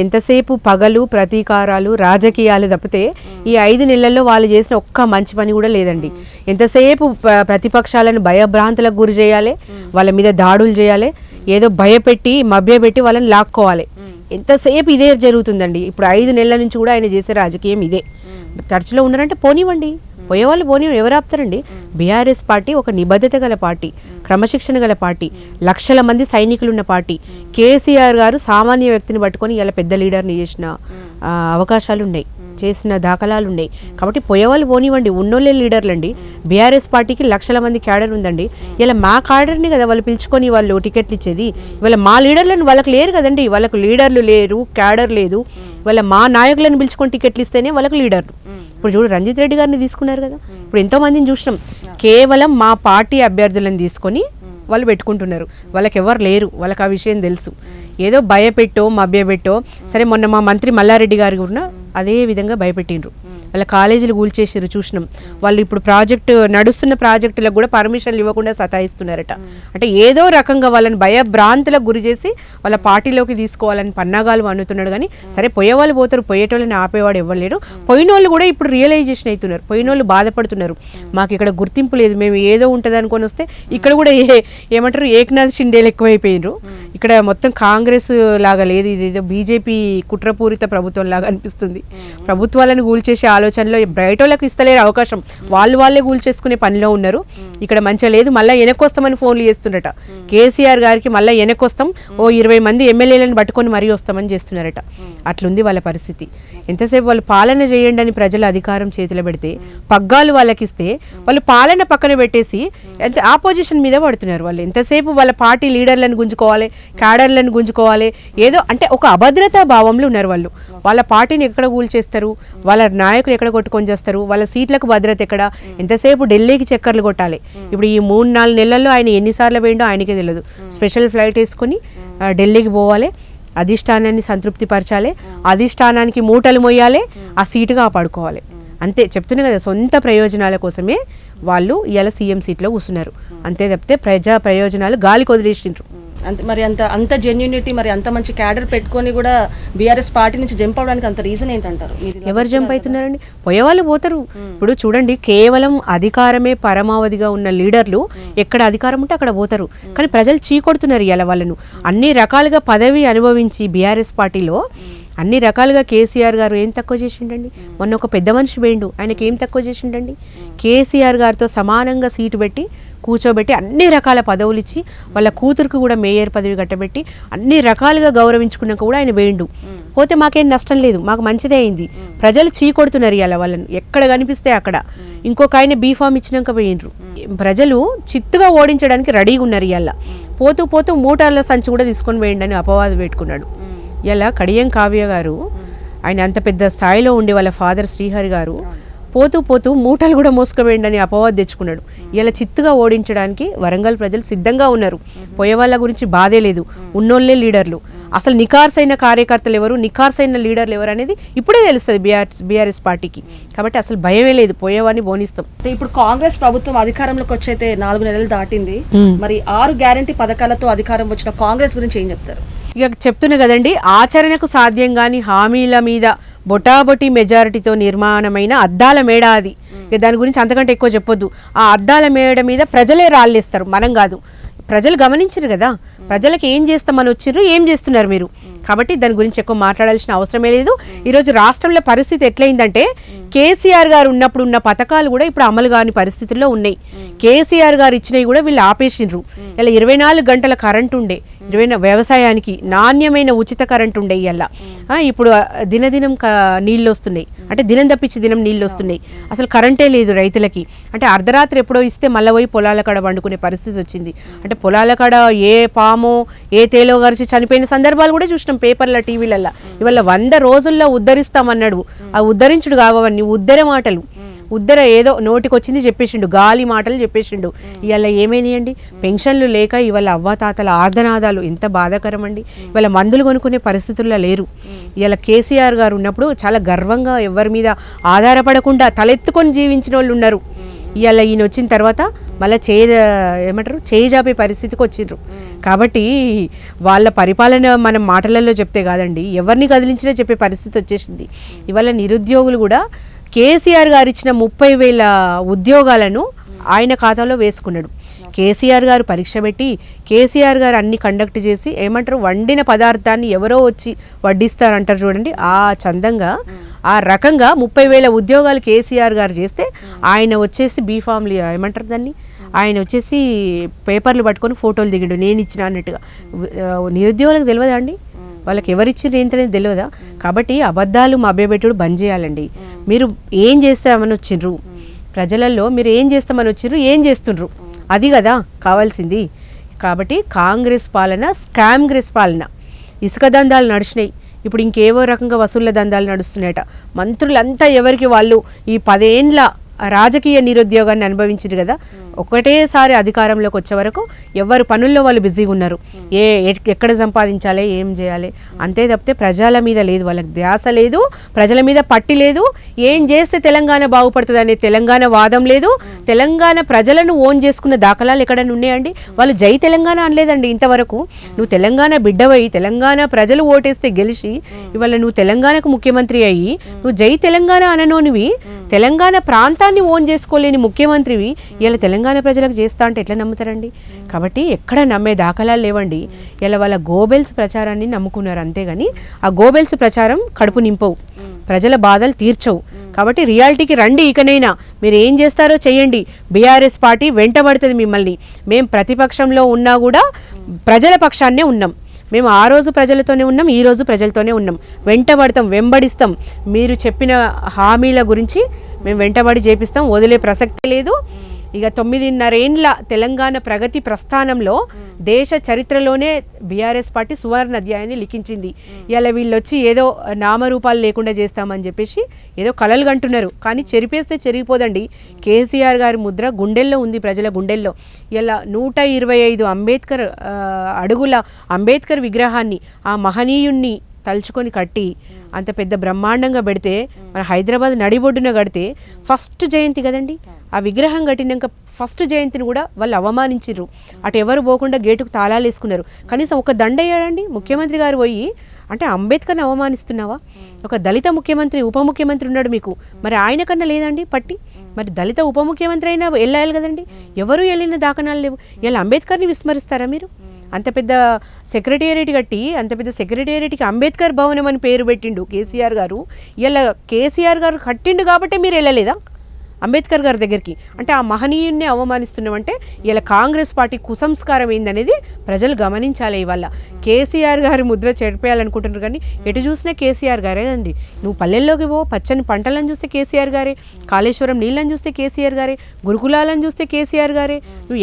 ఎంతసేపు పగలు ప్రతీకారాలు రాజకీయాలు తప్పితే ఈ 5 నెలల్లో వాళ్ళు చేసిన ఒక్క మంచి పని కూడా లేదండి. ఎంతసేపు ప్రతిపక్షాలను భయభ్రాంతులకు గురి చేయాలి, వాళ్ళ మీద దాడులు చేయాలి, ఏదో భయపెట్టి మభ్యపెట్టి వాళ్ళని లాక్కోవాలి. ఎంతసేపు ఇదే జరుగుతుందండి. ఇప్పుడు 5 నెలల నుంచి కూడా ఆయన చేసే రాజకీయం ఇదే. టచ్లో ఉన్నారంటే పోనివ్వండి, పోయేవాళ్ళు పోనివ్వండి, ఎవరు ఆపుతారండి? బీఆర్ఎస్ పార్టీ ఒక నిబద్ధత గల పార్టీ, క్రమశిక్షణ గల పార్టీ, లక్షల మంది సైనికులు ఉన్న పార్టీ. కేసీఆర్ గారు సామాన్య వ్యక్తిని పట్టుకొని ఇలా పెద్ద లీడర్ని చేసిన అవకాశాలు ఉన్నాయి, చేసిన దాఖలాలు ఉన్నాయి. కాబట్టి పోయేవాళ్ళు పోనివ్వండి, ఉన్నోళ్ళే లీడర్లు అండి. బీఆర్ఎస్ పార్టీకి లక్షల మంది క్యాడర్ ఉందండి. ఇలా మా క్యాడర్ని కదా వాళ్ళు పిలుచుకొని వాళ్ళు టికెట్లు ఇచ్చేది. ఇవాళ మా లీడర్లను వాళ్ళకి లేరు కదండి, వాళ్ళకు లీడర్లు లేరు, క్యాడర్ లేదు. ఇవాళ మా నాయకులను పిలుచుకొని టికెట్లు ఇస్తేనే వాళ్ళకు లీడర్లు. ఇప్పుడు చూడు, రంజిత్ రెడ్డి గారిని తీసుకున్నారు కదా, ఇప్పుడు ఎంతో మందిని చూసినాం. కేవలం మా పార్టీ అభ్యర్థులను తీసుకొని వాళ్ళు పెట్టుకుంటున్నారు. వాళ్ళకి ఎవరు లేరు, వాళ్ళకి ఆ విషయం తెలుసు. ఏదో భయపెట్టో మభ్యపెట్టో. సరే, మొన్న మా మంత్రి మల్లారెడ్డి గారు కూడా అదే విధంగా భయపెట్టిండ్రు. వాళ్ళ కాలేజీలు కూల్చేసారు, చూసినాం. వాళ్ళు ఇప్పుడు నడుస్తున్న ప్రాజెక్టులకు కూడా పర్మిషన్లు ఇవ్వకుండా సతాయిస్తున్నారట. అంటే ఏదో రకంగా వాళ్ళని భయభ్రాంతులకు గురి చేసి వాళ్ళ పార్టీలోకి తీసుకోవాలని పన్నాగాలు అనుతున్నాడు. కానీ సరే, పోయేవాళ్ళు పోతారు, పోయేటోళ్ళని ఆపేవాడు ఇవ్వలేరు. పోయినోళ్ళు కూడా ఇప్పుడు రియలైజేషన్ అవుతున్నారు. పోయినోళ్ళు బాధపడుతున్నారు, మాకు ఇక్కడ గుర్తింపు లేదు, మేము ఏదో ఉంటుంది అనుకొని వస్తే ఇక్కడ కూడా ఏమంటారు ఏక్నాథ్ షిండేలు ఎక్కువైపోయినారు. ఇక్కడ మొత్తం కాంగ్రెస్ లాగా లేదు, ఇదేదో బీజేపీ కుట్రపూరిత ప్రభుత్వం లాగా అనిపిస్తుంది. ప్రభుత్వాలను కూల్చేసే ఆలోచనలో బయటోళ్ళకి ఇస్తలేరు అవకాశం, వాళ్ళే కూల్చేసుకునే పనిలో ఉన్నారు. ఇక్కడ మంచిగా లేదు, మళ్ళీ వెనకొస్తామని ఫోన్లు చేస్తుండట కేసీఆర్ గారికి. మళ్ళీ వెనకొస్తాం, 20 మంది ఎమ్మెల్యేలను పట్టుకొని మరీ వస్తామని చేస్తున్నారట. అట్లుంది వాళ్ళ పరిస్థితి. ఎంతసేపు వాళ్ళు పాలన చేయండి అని ప్రజలు అధికారం చేతిలో పెడితే, పగ్గాలు వాళ్ళకి ఇస్తే వాళ్ళు పాలన పక్కన పెట్టేసి ఎంత ఆపోజిషన్ మీద పడుతున్నారు. వాళ్ళు ఎంతసేపు వాళ్ళ పార్టీ లీడర్లను గుంజుకోవాలి, క్యాడర్లను గుంజుకోవాలి, ఏదో అంటే ఒక అభద్రతా భావంలో ఉన్నారు వాళ్ళు. వాళ్ళ పార్టీని ఎక్కడ కూల్చేస్తారు, వాళ్ళ నాయకులు ఎక్కడ కొట్టుకొని చేస్తారు, వాళ్ళ సీట్లకు భద్రత ఎక్కడ, ఎంతసేపు ఢిల్లీకి చక్కర్లు కొట్టాలి. ఇప్పుడు ఈ 3-4 నెలల్లో ఆయన ఎన్నిసార్లు పోయిండో ఆయనకే తెలియదు. స్పెషల్ ఫ్లైట్ వేసుకొని ఢిల్లీకి పోవాలి, అధిష్టానాన్ని సంతృప్తి పరచాలి, అధిష్టానానికి మూటలు మొయ్యాలి, ఆ సీటుగా కాపాడుకోవాలి. అంతే చెప్తున్నా కదా, సొంత ప్రయోజనాల కోసమే వాళ్ళు ఇవాళ సీఎం సీట్లో కూర్చున్నారు. అంతే తప్పితే ప్రజా ప్రయోజనాలు గాలికి వదిలేసిండ్రు. మరి అంత జెన్యూనిటీ, మరి అంత మంచి క్యాడర్ పెట్టుకొని కూడా బీఆర్ఎస్ పార్టీ నుంచి జంప్ అవడానికి అంత రీజన్ ఏంటంటారు? ఎవరు జంప్ అవుతున్నారండి? పోయేవాళ్ళు పోతారు. ఇప్పుడు చూడండి, కేవలం అధికారమే పరమావధిగా ఉన్న లీడర్లు ఎక్కడ అధికారం ఉంటే అక్కడ పోతారు. కానీ ప్రజలు చీకొడుతున్నారు ఇలా వాళ్ళను. అన్ని రకాలుగా పదవి అనుభవించి బీఆర్ఎస్ పార్టీలో అన్ని రకాలుగా కేసీఆర్ గారు ఏం తక్కువ చేసిండండి? మొన్న ఒక పెద్ద మనిషి వేయండు, ఆయనకి ఏం తక్కువ చేసిండండి? కేసీఆర్ గారితో సమానంగా సీటు పెట్టి కూర్చోబెట్టి అన్ని రకాల పదవులు ఇచ్చి వాళ్ళ కూతురుకు కూడా మేయర్ పదవి కట్టబెట్టి అన్ని రకాలుగా గౌరవించుకున్నాక కూడా ఆయన వేయండు. పోతే మాకేం నష్టం లేదు, మాకు మంచిదే అయింది. ప్రజలు చీకొడుతున్నారు ఇలా వాళ్ళను, ఎక్కడ కనిపిస్తే అక్కడ. ఇంకొక ఆయన బీఫామ్ ఇచ్చినాక పోయిండ్రు. ప్రజలు చిత్తుగా ఓడించడానికి రెడీగా ఉన్నారు. ఇవాళ పోతూ పోతూ మూటాల సంచి కూడా తీసుకొని వేయండి అని అపవాదు పెట్టుకున్నాడు. ఇలా కడియం కావ్య గారు, ఆయన అంత పెద్ద స్థాయిలో ఉండి వాళ్ళ ఫాదర్ శ్రీహరి గారు పోతూ పోతూ మూటలు కూడా మోసుకువేయండి అని అపవాదు తెచ్చుకున్నాడు. ఇలా చిత్తుగా ఓడించడానికి వరంగల్ ప్రజలు సిద్ధంగా ఉన్నారు. పోయేవాళ్ళ గురించి బాధే లేదు, ఉన్నోళ్ళే లీడర్లు. అసలు నిఖార్సైన కార్యకర్తలు ఎవరు, నిఖార్సైన లీడర్లు ఎవరు అనేది ఇప్పుడే తెలుస్తుంది బీఆర్ఎస్ పార్టీకి. కాబట్టి అసలు భయమే లేదు, పోయేవాడిని బోనిస్తాం. ఇప్పుడు కాంగ్రెస్ ప్రభుత్వం అధికారంలోకి వచ్చైతే 4 నెలలు దాటింది. మరి 6 గ్యారంటీ పథకాలతో అధికారం వచ్చిన కాంగ్రెస్ గురించి ఏం చెప్తారు? ఇక చెప్తున్నా కదండి, ఆచరణకు సాధ్యం కాని హామీల మీద బొటాబొటి మెజారిటీతో నిర్మాణమైన అద్దాల మేడ అది. ఇక దాని గురించి అంతకంటే ఎక్కువ చెప్పొద్దు. ఆ అద్దాల మేడ మీద ప్రజలే రాళ్ళేస్తారు, మనం కాదు. ప్రజలు గమనించరు కదా, ప్రజలకు ఏం చేస్తామని వచ్చిర్రు, ఏం చేస్తున్నారు మీరు. కాబట్టి దాని గురించి ఎక్కువ మాట్లాడాల్సిన అవసరమే లేదు. ఈరోజు రాష్ట్రంలో పరిస్థితి ఎట్లయిందంటే, కేసీఆర్ గారు ఉన్నప్పుడు ఉన్న పథకాలు కూడా ఇప్పుడు అమలు కాని పరిస్థితుల్లో ఉన్నాయి. కేసీఆర్ గారు ఇచ్చినవి కూడా వీళ్ళు ఆపేసిండ్రు. ఇలా 24 గంటల కరెంట్ ఉండే, వ్యవసాయానికి నాణ్యమైన ఉచిత కరెంట్ ఉండే ఇయ్యాల. ఇప్పుడు దినదినం నీళ్ళు వస్తున్నాయి, అంటే దినం తప్పించి దినం నీళ్ళు వస్తున్నాయి. అసలు కరెంటే లేదు రైతులకి. అంటే అర్ధరాత్రి ఎప్పుడో ఇస్తే మళ్ళీ పోయి పొలాల కాడ వండుకునే పరిస్థితి వచ్చింది. అంటే పొలాల కాడ ఏ పామో ఏ తేలో గరిచి చనిపోయిన సందర్భాలు కూడా చూసినాం పేపర్ల టీవీలల్లో. ఇవాళ 100 రోజుల్లో ఉద్ధరిస్తామన్నాడు. ఆ ఉద్ధరించుడు కావన్నీ ఉద్దర మాటలు. ఉద్దర ఏదో నోటికి వచ్చింది చెప్పేసిండు, గాలి మాటలు చెప్పేసిండు. ఇవాళ ఏమైనాయండి? పెన్షన్లు లేక ఇవాళ అవ్వాతాతల ఆర్ధనాదాలు ఎంత బాధాకరం అండి. ఇవాళ మందులు కొనుక్కునే పరిస్థితుల్లో లేరు. ఇవాళ కేసీఆర్ గారు ఉన్నప్పుడు చాలా గర్వంగా ఎవరి మీద ఆధారపడకుండా తలెత్తుకొని జీవించిన వాళ్ళు ఉన్నారు. ఇవాళ ఈయన వచ్చిన తర్వాత మళ్ళీ చేయి జాపే పరిస్థితికి వచ్చిండ్రు. కాబట్టి వాళ్ళ పరిపాలన మనం మాటలలో చెప్తే కాదండి, ఎవరిని కదిలించినా చెప్పే పరిస్థితి వచ్చేసింది. ఇవాళ నిరుద్యోగులు కూడా కేసీఆర్ గారు ఇచ్చిన 30,000 ఉద్యోగాలను ఆయన ఖాతాలో వేసుకున్నాడు. కేసీఆర్ గారు పరీక్ష పెట్టి కేసీఆర్ గారు అన్ని కండక్ట్ చేసి వండిన పదార్థాన్ని ఎవరో వచ్చి వడ్డిస్తారంటారు చూడండి, ఆ చందంగా ఆ రకంగా 30,000 ఉద్యోగాలు కేసీఆర్ గారు చేస్తే ఆయన వచ్చేసి బీఫామ్లు దాన్ని ఆయన వచ్చేసి పేపర్లు పట్టుకొని ఫోటోలు దిగిండు నేను ఇచ్చిన అన్నట్టుగా. నిరుద్యోగులకు తెలియదా అండి? వాళ్ళకి ఎవరిచ్చిండ్రు ఏంటనేది తెలియదా? కాబట్టి అబద్ధాలు మభ్యపెట్టుడు బంద్ చేయాలండి. మీరు ఏం చేస్తామని వచ్చిండ్రు ప్రజలలో, మీరు ఏం చేస్తామని వచ్చిండ్రు, ఏం చేస్తుండ్రు, అది కదా కావాల్సింది. కాబట్టి కాంగ్రెస్ పాలన స్కామ్గ్రెస్ పాలన. ఇసుక దందాలు నడిచినాయి, ఇప్పుడు ఇంకేవో రకంగా వసూళ్ల దందాలు నడుస్తున్నాయట. మంత్రులంతా ఎవరికి వాళ్ళు ఈ 10 ఏండ్ల రాజకీయ నిరుద్యోగాన్ని అనుభవించారు కదా. ఒకటేసారి అధికారంలోకి వచ్చే వరకు ఎవరు పనుల్లో వాళ్ళు బిజీగా ఉన్నారు. ఎక్కడ సంపాదించాలి, ఏం చేయాలి అంతే తప్పితే ప్రజల మీద లేదు, వాళ్ళకి ధ్యాస లేదు, ప్రజల మీద పట్టి లేదు. ఏం చేస్తే తెలంగాణ బాగుపడుతుంది అనే తెలంగాణ వాదం లేదు. తెలంగాణ ప్రజలను ఓన్ చేసుకున్న దాఖలాలు ఎక్కడైనా ఉన్నాయండి? వాళ్ళు జై తెలంగాణ అనలేదండి ఇంతవరకు. నువ్వు తెలంగాణ బిడ్డవై తెలంగాణ ప్రజలు ఓటేస్తే గెలిచి ఇవాళ నువ్వు తెలంగాణకు ముఖ్యమంత్రి అయ్యి నువ్వు జై తెలంగాణ అననోనివి, తెలంగాణ ప్రాంతాన్ని ఓన్ చేసుకోలేని ముఖ్యమంత్రివి ఇలా తెలంగాణ ప్రజలకు చేస్తా అంటే ఎట్లా నమ్ముతారండి? కాబట్టి ఎక్కడ నమ్మే దాఖలాలు లేవండి. ఇలా వాళ్ళ గోబెల్స్ ప్రచారాన్ని నమ్ముకున్నారు అంతేగాని ఆ గోబెల్స్ ప్రచారం కడుపు నింపవు, ప్రజల బాధలు తీర్చవు. కాబట్టి రియాలిటీకి రండి. ఇకనైనా మీరు ఏం చేస్తారో చేయండి. బీఆర్ఎస్ పార్టీ వెంటబడుతుంది మిమ్మల్ని. మేము ప్రతిపక్షంలో ఉన్నా కూడా ప్రజల పక్షాన్నే ఉన్నాం. మేము ఆ రోజు ప్రజలతోనే ఉన్నాం, ఈ రోజు ప్రజలతోనే ఉన్నాం. వెంటబడతాం, వెంబడిస్తాం. మీరు చెప్పిన హామీల గురించి మేము వెంటబడి చేపిస్తాం, వదిలే ప్రసక్తి లేదు. ఇక 9.5 ఏండ్ల తెలంగాణ ప్రగతి ప్రస్థానంలో దేశ చరిత్రలోనే బీఆర్ఎస్ పార్టీ సువర్ణ అధ్యాయాన్ని లిఖించింది. ఇలా వీళ్ళు వచ్చి ఏదో నామరూపాలు లేకుండా చేస్తామని చెప్పేసి ఏదో కలలు కంటున్నారు, కానీ చెరిపేస్తే చెరిగిపోదండి. కేసీఆర్ గారి ముద్ర గుండెల్లో ఉంది, ప్రజల గుండెల్లో. ఇలా 125 అడుగుల అంబేద్కర్ విగ్రహాన్ని ఆ మహనీయుణ్ణి తలుచుకొని కట్టి అంత పెద్ద బ్రహ్మాండంగా పెడితే మన హైదరాబాద్ నడిబొడ్డున కడితే ఫస్ట్ జయంతి కదండి. ఆ విగ్రహం కట్టినాక ఫస్ట్ జయంతిని కూడా వాళ్ళు అవమానించారు. అటు ఎవరు పోకుండా గేటుకు తాళాలు వేసుకున్నారు. కనీసం ఒక దండ వేయడండి ముఖ్యమంత్రి గారు పోయి. అంటే అంబేద్కర్ని అవమానిస్తున్నావా? ఒక దళిత ముఖ్యమంత్రి ఉప ముఖ్యమంత్రి ఉన్నాడు మీకు, మరి ఆయన కన్నా లేదండి పట్టి? మరి దళిత ఉప ముఖ్యమంత్రి అయినా వెళ్ళాలి కదండి. ఎవరు వెళ్ళిన దాఖనాలు లేవు. ఇలా అంబేద్కర్ని విస్మరిస్తారా మీరు? అంత పెద్ద సెక్రటేరియట్ కట్టి అంత పెద్ద సెక్రటేరియట్కి అంబేద్కర్ భవనం అని పేరు పెట్టిండు కేసీఆర్ గారు. ఇలా కేసీఆర్ గారు కట్టిండు కాబట్టి మీరు వెళ్ళలేదా అంబేద్కర్ గారి దగ్గరికి? అంటే ఆ మహనీయుణ్ణి అవమానిస్తున్నామంటే ఇలా కాంగ్రెస్ పార్టీ కుసంస్కారం ఏందనేది ప్రజలు గమనించాలి. ఇవాళ కేసీఆర్ గారి ముద్ర చెడిపేయాలనుకుంటున్నారు, కానీ ఎటు చూసినా కేసీఆర్ గారే అండి. నువ్వు పల్లెల్లోకి పో, పచ్చని పంటలను చూస్తే కేసీఆర్ గారే, కాళేశ్వరం నీళ్ళని చూస్తే కేసీఆర్ గారే, గురుకులాలను చూస్తే కేసీఆర్ గారే. నువ్వు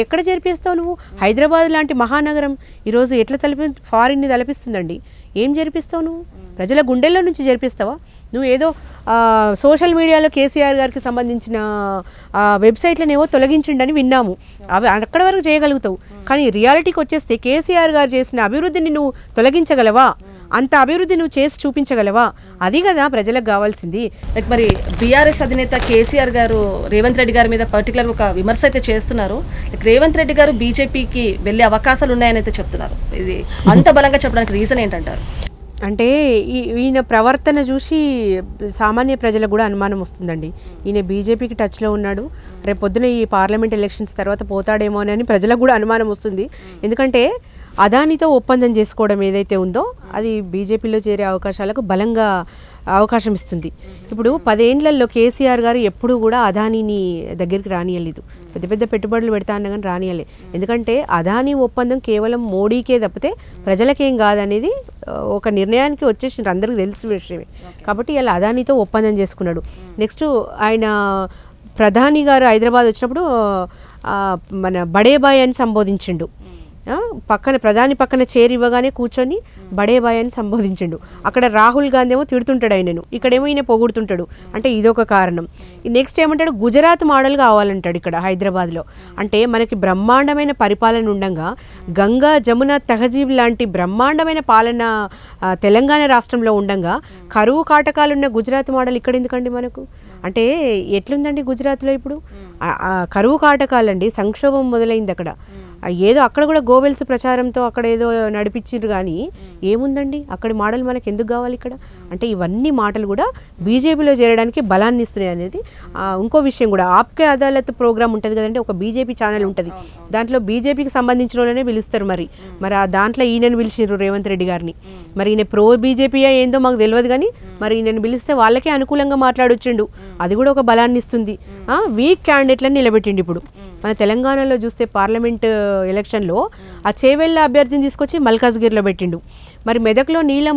ఎక్కడ జరిపిస్తావు? నువ్వు హైదరాబాద్ లాంటి మహానగరం ఈరోజు ఎట్లా ఫారిన్ని తలపిస్తుందండి. ఏం జరిపిస్తావు నువ్వు? ప్రజల గుండెల్లో నుంచి జరిపిస్తావా? నువ్వు ఏదో సోషల్ మీడియాలో కేసీఆర్ గారికి సంబంధించిన వెబ్సైట్లను ఏవో తొలగించిండని విన్నాము, అవి అక్కడ వరకు చేయగలుగుతావు. కానీ రియాలిటీకి వచ్చేస్తే కేసీఆర్ గారు చేసిన అభివృద్ధిని నువ్వు తొలగించగలవా? అంత అభివృద్ధి నువ్వు చేసి చూపించగలవా? అది కదా ప్రజలకు కావాల్సింది. లైక్ మరి బీఆర్ఎస్ అధినేత కేసీఆర్ గారు రేవంత్ రెడ్డి గారి మీద పర్టికులర్ ఒక విమర్శ అయితే చేస్తున్నారు. లైక్ రేవంత్ రెడ్డి గారు బీజేపీకి వెళ్ళే అవకాశాలు ఉన్నాయని అయితే చెప్తున్నారు. ఇది అంత బలంగా చెప్పడానికి రీజన్ ఏంటంటారు? అంటే ఈయన ప్రవర్తన చూసి సామాన్య ప్రజలకు కూడా అనుమానం వస్తుందండి. ఈయన బీజేపీకి టచ్లో ఉన్నాడు, రేపు పొద్దున ఈ పార్లమెంట్ ఎలక్షన్స్ తర్వాత పోతాడేమోనని ప్రజలకు కూడా అనుమానం వస్తుంది. ఎందుకంటే అదానితో ఒప్పందం చేసుకోవడం ఏదైతే ఉందో అది బీజేపీలో చేరే అవకాశాలకు బలంగా అవకాశం ఇస్తుంది. ఇప్పుడు 10 ఏళ్లలో కేసీఆర్ గారు ఎప్పుడూ కూడా అదానీని దగ్గరికి రానియలేదు. పెద్ద పెద్ద పెట్టుబడులు పెడతా అన్నా కానీ రానియలే. ఎందుకంటే అదానీ ఒప్పందం కేవలం మోడీకే తప్పితే ప్రజలకేం కాదనేది ఒక నిర్ణయానికి వచ్చేసింది, అందరికీ తెలిసిన విషయమే. కాబట్టి ఇలా అదానీతో ఒప్పందం చేసుకున్నాడు. నెక్స్ట్ ఆయన ప్రధాని గారు హైదరాబాద్ వచ్చినప్పుడు మన బడేబాయ్ అని సంబోధించిండు. పక్కన ప్రధాని పక్కన చైర్ ఇవ్వగానే కూర్చొని బడేబాయ్ అని సంబోధించిండు. అక్కడ రాహుల్ గాంధీ ఏమో తిడుతుంటాడు ఆయనను, ఇక్కడేమో ఈయన పొగుడుతుంటాడు. అంటే ఇదొక కారణం. నెక్స్ట్ ఏమంటాడు, గుజరాత్ మోడల్ కావాలంటాడు ఇక్కడ హైదరాబాద్లో. అంటే మనకి బ్రహ్మాండమైన పరిపాలన ఉండగా గంగా జమున తహజీబ్ లాంటి బ్రహ్మాండమైన పాలన తెలంగాణ రాష్ట్రంలో ఉండగా కరువు కాటకాలున్న గుజరాత్ మోడల్ ఇక్కడ ఎందుకండి మనకు? అంటే ఎట్లుందండి గుజరాత్లో ఇప్పుడు కరువు కాటకాలండి, సంక్షోభం మొదలైంది అక్కడ. ఏదో అక్కడ కూడా గోవెల్స్ ప్రచారంతో అక్కడ ఏదో నడిపించారు, కానీ ఏముందండి అక్కడి మోడల్ మనకు ఎందుకు కావాలి ఇక్కడ? అంటే ఇవన్నీ మాటలు కూడా బీజేపీలో చేరడానికి బలాన్ని ఇస్తున్నాయి అనేది. ఇంకో విషయం కూడా, ఆప్కే అదాలత్ ప్రోగ్రామ్ ఉంటుంది కదండి, ఒక బీజేపీ ఛానల్ ఉంటుంది, దాంట్లో బీజేపీకి సంబంధించిన వాళ్ళనే పిలుస్తారు. మరి ఆ దాంట్లో ఈయనను పిలిచిర్రు రేవంత్ రెడ్డి గారిని. మరి ఈయన ప్రో బీజేపీయా ఏందో మాకు తెలియదు, కానీ మరి ఈయనను పిలిస్తే వాళ్ళకే అనుకూలంగా మాట్లాడొచ్చిండు. అది కూడా ఒక బలాన్ని ఇస్తుంది. వీక్ క్యాండిడేట్లను నిలబెట్టిండు. ఇప్పుడు మన తెలంగాణలో చూస్తే పార్లమెంట్ ఎలక్షన్లో ఆ చేవెళ్ళ అభ్యర్థిని తీసుకొచ్చి మల్కాజ్గిరిలో పెట్టిండు. మరి మెదక్లో నీలం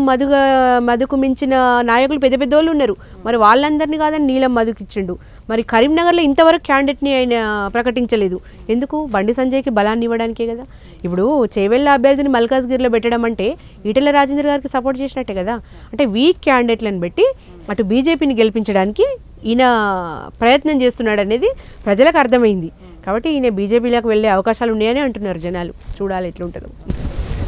మధుకు మించిన నాయకులు పెద్ద పెద్ద వాళ్ళు ఉన్నారు, మరి వాళ్ళందరినీ కాదని నీలం మధుకి ఇచ్చిండు. మరి కరీంనగర్లో ఇంతవరకు క్యాండిడేట్ని ఆయన ప్రకటించలేదు. ఎందుకు? బండి సంజయ్కి బలాన్ని ఇవ్వడానికే కదా. ఇప్పుడు చేవెళ్ళ అభ్యర్థిని మల్కాజ్గిరిలో పెట్టడం అంటే ఈటెల రాజేందర్ గారికి సపోర్ట్ చేసినట్టే కదా. అంటే వీక్ క్యాండిడేట్లను పెట్టి అటు బీజేపీని గెలిపించడానికి ఈయన ప్రయత్నం చేస్తున్నాడు అనేది ప్రజలకు అర్థమైంది. కాబట్టి ఈయన బీజేపీలోకి వెళ్ళే అవకాశాలు ఉన్నాయని అంటున్నారు జనాలు. చూడాలి ఎట్లుంటుందో.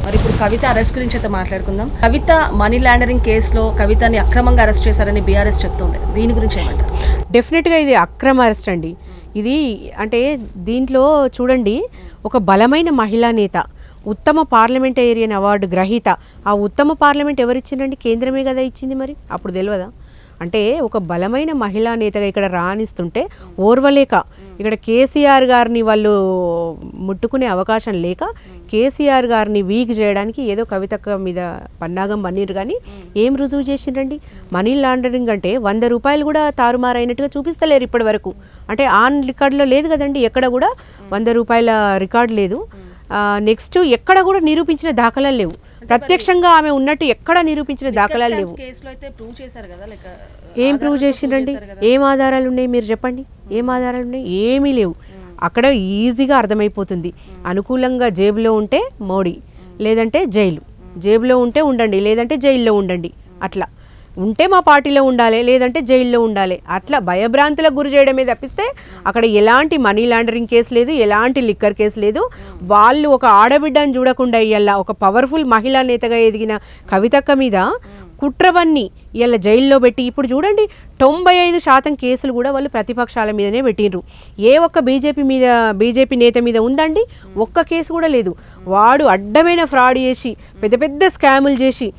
మరి ఇప్పుడు కవిత అరెస్ట్ గురించి అయితే మాట్లాడుకుందాం. కవిత మనీ లాండరింగ్ కేసులో కవితని అక్రమంగా అరెస్ట్ చేశారని బీఆర్ఎస్ చెప్తుంది. దీని గురించి ఏమంటారు? డెఫినెట్గా ఇది అక్రమ అరెస్ట్ అండి. ఇది అంటే దీంట్లో చూడండి, ఒక బలమైన మహిళా నేత, ఉత్తమ పార్లమెంటేరియన్ అవార్డు గ్రహీత. ఆ ఉత్తమ పార్లమెంట్ ఎవరిచ్చిందండి? కేంద్రమే కదా ఇచ్చింది. మరి అప్పుడు తెలియదా? అంటే ఒక బలమైన మహిళా నేతగా ఇక్కడ రాణిస్తుంటే ఓర్వలేక ఇక్కడ కేసీఆర్ గారిని వాళ్ళు ముట్టుకునే అవకాశం లేక కేసీఆర్ గారిని వీక్ చేయడానికి ఏదో కవితక్క మీద పన్నాగం పన్నీరు, కానీ ఏం రుజువు చేసిండ్రండి? మనీ లాండరింగ్ అంటే 100 రూపాయలు కూడా తారుమారైనట్టుగా చూపిస్తలేరు ఇప్పటి వరకు. అంటే ఆన్ రికార్డులో లేదు కదండి, ఎక్కడ కూడా 100 రూపాయల రికార్డు లేదు. నెక్స్ట్ ఎక్కడ కూడా నిరూపించిన దాఖలాలు లేవు. ప్రత్యక్షంగా ఆమె ఉన్నట్టు ఎక్కడ నిరూపించిన దాఖలాలు లేవు. ఏం ప్రూవ్ చేసిండ్రండి? ఏం ఆధారాలు ఉన్నాయి మీరు చెప్పండి? ఏం ఆధారాలు ఉన్నాయి? ఏమీ లేవు. అక్కడ ఈజీగా అర్థమైపోతుంది. అనుకూలంగా జేబులో ఉంటే మోడీ, లేదంటే జైలు. జేబులో ఉంటే ఉండండి, లేదంటే జైల్లో ఉండండి. అట్లా ఉంటే మా పార్టీలో ఉండాలి, లేదంటే జైల్లో ఉండాలి. అట్లా భయభ్రాంతులకు గురి చేయడమే తప్పిస్తే అక్కడ ఎలాంటి మనీ లాండరింగ్ కేసు లేదు, ఎలాంటి లిక్కర్ కేసు లేదు. వాళ్ళు ఒక ఆడబిడ్డను చూడకుండా ఇయ్యాల ఒక పవర్ఫుల్ మహిళా నేతగా ఎదిగిన కవితక్క మీద కుట్రవన్నీ ఇలా జైల్లో పెట్టి ఇప్పుడు చూడండి 95% కేసులు కూడా వాళ్ళు ప్రతిపక్షాల మీదనే పెట్టిండ్రు. ఏ ఒక్క బీజేపీ నేత మీద ఉందండి? ఒక్క కేసు కూడా లేదు. వాడు అడ్డమైన ఫ్రాడ్ చేసి పెద్ద పెద్ద స్కాములు చేసి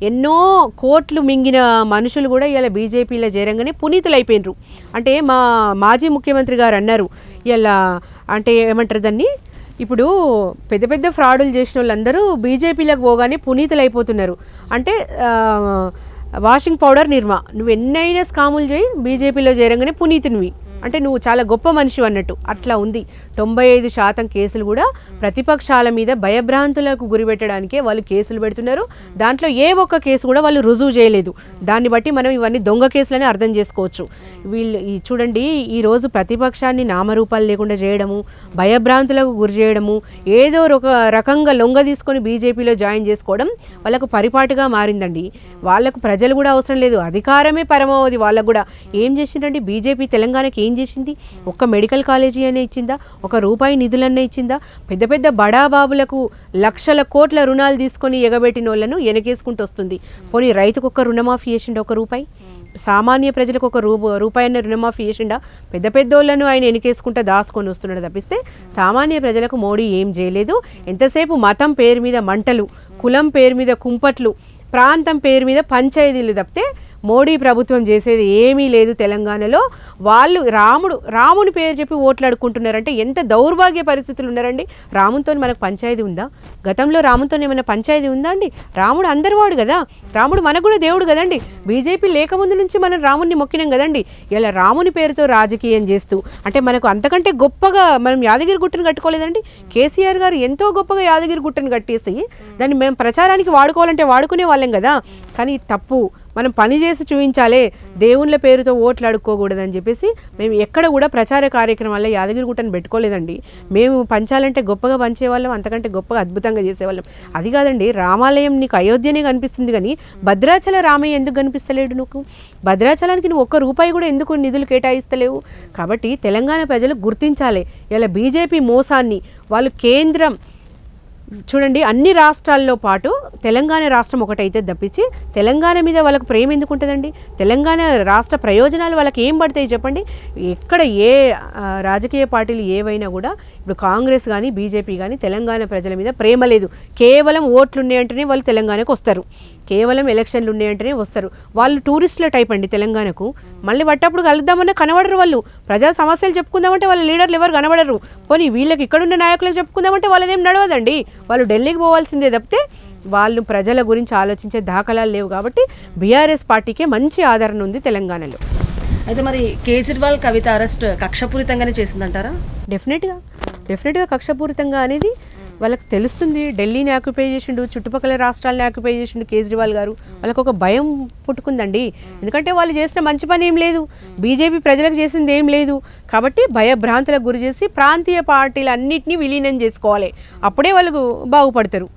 ఎన్నో కోట్లు మింగిన మనుషులు కూడా ఇలా బీజేపీలో చేరంగానే పునీతులైపోయినరు. అంటే మా మాజీ ముఖ్యమంత్రి గారు అన్నారు, ఇలా అంటే ఏమంటారు దాన్ని, ఇప్పుడు పెద్ద పెద్ద ఫ్రాడులు చేసిన వాళ్ళందరూ బీజేపీలోకి పోగానే పునీతులైపోతున్నారు. అంటే వాషింగ్ పౌడర్ నిర్మా, నువ్వు ఎన్నైనా స్కాములు చేయి, బీజేపీలో చేరంగానే పునీతునివి, అంటే నువ్వు చాలా గొప్ప మనిషి అన్నట్టు అట్లా ఉంది. 95% కేసులు కూడా ప్రతిపక్షాల మీద భయభ్రాంతులకు గురిపెట్టడానికే వాళ్ళు కేసులు పెడుతున్నారు. దాంట్లో ఏ ఒక్క కేసు కూడా వాళ్ళు రుజువు చేయలేదు. దాన్ని బట్టి మనం ఇవన్నీ దొంగ కేసులని అర్థం చేసుకోవచ్చు. వీళ్ళు చూడండి, ఈరోజు ప్రతిపక్షాన్ని నామరూపాలు లేకుండా చేయడము, భయభ్రాంతులకు గురి చేయడము, ఏదో ఒక రకంగా లొంగ తీసుకొని బీజేపీలో జాయిన్ చేసుకోవడం వాళ్ళకు పరిపాటుగా మారిందండి. వాళ్ళకు ప్రజలు కూడా అవసరం లేదు, అధికారమే పరమావధి వాళ్ళకు కూడా. ఏం చేసిందండి బీజేపీ? తెలంగాణకి ఏం చేసింది? ఒక్క మెడికల్ కాలేజీ అనే ఇచ్చిందా? ₹1 నిధులన్నీ ఇచ్చిందా? పెద్ద పెద్ద బడాబాబులకు లక్షల కోట్ల రుణాలు తీసుకొని ఎగబెట్టిన వాళ్ళను వెనకేసుకుంటూ వస్తుంది. పోనీ రైతుకు ఒక్క రుణమాఫీ చేసిండా? ₹1. సామాన్య ప్రజలకు ₹1 రుణమాఫీ చేసిండా? పెద్ద పెద్దోళ్ళను ఆయన వెనకేసుకుంటా దాసుకొని వస్తున్నాడు తప్పిస్తే సామాన్య ప్రజలకు మోడీ ఏం చేయలేదు. ఎంతసేపు మతం పేరు మీద మంటలు, కులం పేరు మీద కుంపట్లు, ప్రాంతం పేరు మీద పంచాయతీలు తప్పితే మోడీ ప్రభుత్వం చేసేది ఏమీ లేదు తెలంగాణలో. వాళ్ళు రాముని పేరు చెప్పి ఓట్లాడుకుంటున్నారంటే ఎంత దౌర్భాగ్య పరిస్థితులు ఉన్నారండి. రామునితో మనకు పంచాయతీ ఉందా? గతంలో రామునితో ఏమైనా పంచాయతీ ఉందా అండి? రాముడు అందరివాడు కదా, రాముడు మనకు కూడా దేవుడు కదండి. బీజేపీ లేకముందు నుంచి మనం రాముడిని మొక్కినాం కదండి. ఇలా రాముని పేరుతో రాజకీయం చేస్తూ అంటే మనకు అంతకంటే గొప్పగా మనం యాదగిరి గుట్టను కట్టుకోలేదండి. కేసీఆర్ గారు ఎంతో గొప్పగా యాదగిరి గుట్టను కట్టేసి దాన్ని మేము ప్రచారానికి వాడుకోవాలంటే వాడుకునే వాళ్ళం కదా. కానీ తప్పు, మనం పని చేసి చూపించాలే, దేవుళ్ళ పేరుతో ఓట్లు అడుక్కోకూడదని చెప్పేసి మేము ఎక్కడ కూడా ప్రచార కార్యక్రమాల్లో యాదగిరి గుట్టను పెట్టుకోలేదండి. మేము పంచాలంటే గొప్పగా పంచేవాళ్ళం, అంతకంటే గొప్పగా అద్భుతంగా చేసేవాళ్ళం. అది కాదండి, రామాలయం నీకు అయోధ్యనే కనిపిస్తుంది కానీ భద్రాచల రామయ్య ఎందుకు కనిపిస్తలేడు? నువ్వు భద్రాచలానికి నువ్వు ఒక్క రూపాయి కూడా ఎందుకు నిధులు కేటాయిస్తలేవు? కాబట్టి తెలంగాణ ప్రజలు గుర్తించాలి ఇలా బీజేపీ మోసాన్ని. వాళ్ళు కేంద్రం చూడండి, అన్ని రాష్ట్రాల్లో పాటు తెలంగాణ రాష్ట్రం ఒకటైతే తప్పించి తెలంగాణ మీద వాళ్ళకు ప్రేమ ఎందుకు ఉంటుందండి? తెలంగాణ రాష్ట్ర ప్రయోజనాలు వాళ్ళకి ఏం పడతాయి చెప్పండి? ఎక్కడ ఏ రాజకీయ పార్టీలు ఏవైనా కూడా ఇప్పుడు కాంగ్రెస్ కానీ బీజేపీ కానీ తెలంగాణ ప్రజల మీద ప్రేమ లేదు. కేవలం ఓట్లు ఉన్నాయంటేనే వాళ్ళు తెలంగాణకు వస్తారు, కేవలం ఎలక్షన్లు ఉన్నాయంటేనే వస్తారు. వాళ్ళు టూరిస్టుల టైప్ అండి తెలంగాణకు. మళ్ళీ పట్టప్పుడు కలుద్దామన్నా కనబడరు. వాళ్ళు ప్రజా సమస్యలు చెప్పుకుందామంటే వాళ్ళ లీడర్లు ఎవరు కనబడరు. పోనీ వీళ్ళకి ఇక్కడున్న నాయకులకు చెప్పుకుందామంటే వాళ్ళదేం నడవదండి. వాళ్ళు ఢిల్లీకి పోవాల్సిందే తప్పితే వాళ్ళు ప్రజల గురించి ఆలోచించే దాఖలాలు లేవు. కాబట్టి బీఆర్ఎస్ పార్టీకే మంచి ఆదరణ ఉంది తెలంగాణలో. అయితే మరి కేజ్రీవాల్ కవిత అరెస్ట్ కక్షపూరితంగానే చేసిందంటారా? డెఫినెట్గా కక్షపూరితంగా అనేది వాళ్ళకి తెలుస్తుంది. ఢిల్లీని ఆక్యుపై చేసిండు, చుట్టుపక్కల రాష్ట్రాలని ఆక్యుపై చేసిండు కేజ్రీవాల్ గారు. వాళ్ళకు ఒక భయం పుట్టుకుందండి. ఎందుకంటే వాళ్ళు చేసిన మంచి పని ఏం లేదు, బీజేపీ ప్రజలకు చేసింది ఏం లేదు. కాబట్టి భయభ్రాంతులకు గురి చేసి ప్రాంతీయ పార్టీలు అన్నింటినీ విలీనం చేసుకోవాలి, అప్పుడే వాళ్ళు బాగుపడతారు.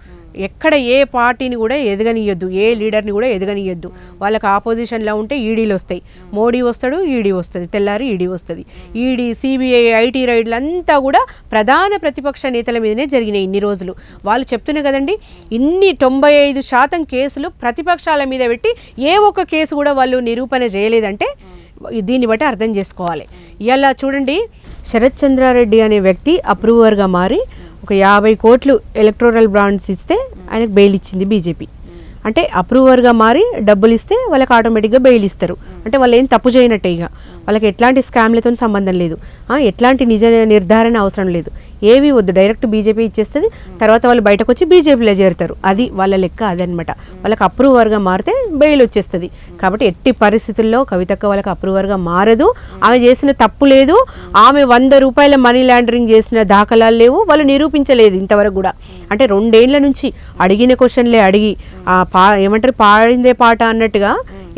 ఎక్కడ ఏ పార్టీని కూడా ఎదగనియొద్దు, ఏ లీడర్ని కూడా ఎదగనియొద్దు. వాళ్ళకి ఆపోజిషన్లో ఉంటే ఈడీలు వస్తాయి, మోడీ వస్తాడు, ఈడీ వస్తుంది, తెల్లారి ఈడీ వస్తుంది. ఈడీ, సిబిఐ, ఐటీ రైడ్లు అంతా కూడా ప్రధాన ప్రతిపక్ష నేతల మీదనే జరిగినాయి ఇన్ని రోజులు. వాళ్ళు చెప్తున్నారు కదండి, ఇన్ని 95% కేసులు ప్రతిపక్షాల మీద పెట్టి ఏ ఒక్క కేసు కూడా వాళ్ళు నిరూపణ చేయలేదంటే దీన్ని బట్టి అర్థం చేసుకోవాలి. ఇలా చూడండి, శరత్ చంద్రారెడ్డి అనే వ్యక్తి అప్రూవర్గా మారి ఒక 50 కోట్లు ఎలక్టోరల్ బాండ్స్ ఇస్తే ఆయనకు బెయిల్ ఇచ్చింది బీజేపీ. అంటే అప్రూవర్గా మారి డబ్బులు ఇస్తే వాళ్ళకి ఆటోమేటిక్గా బెయిల్ ఇస్తారు. అంటే వాళ్ళు ఏం తప్పు చేయనట్టే, ఇక వాళ్ళకి ఎట్లాంటి స్కామ్లతో సంబంధం లేదు, ఎట్లాంటి నిజ నిర్ధారణ అవసరం లేదు, ఏవి వద్దు, డైరెక్ట్ బీజేపీ ఇచ్చేస్తుంది. తర్వాత వాళ్ళు బయటకు వచ్చి బీజేపీలో చేరుతారు. అది వాళ్ళ లెక్క, అదనమాట. వాళ్ళకి అప్రూవర్గా మారితే బెయిల్ వచ్చేస్తుంది. కాబట్టి ఎట్టి పరిస్థితుల్లో కవితక్క వాళ్ళకి అప్రూవర్గా మారదు. ఆమె చేసిన తప్పు లేదు, ఆమె 100 రూపాయల మనీ లాండరింగ్ చేసిన దాఖలాలు లేవు, వాళ్ళు నిరూపించలేదు ఇంతవరకు కూడా. అంటే 2 ఏళ్ల నుంచి అడిగిన క్వశ్చన్లే అడిగి ఏమంటారు పాడిందే పాట అన్నట్టుగా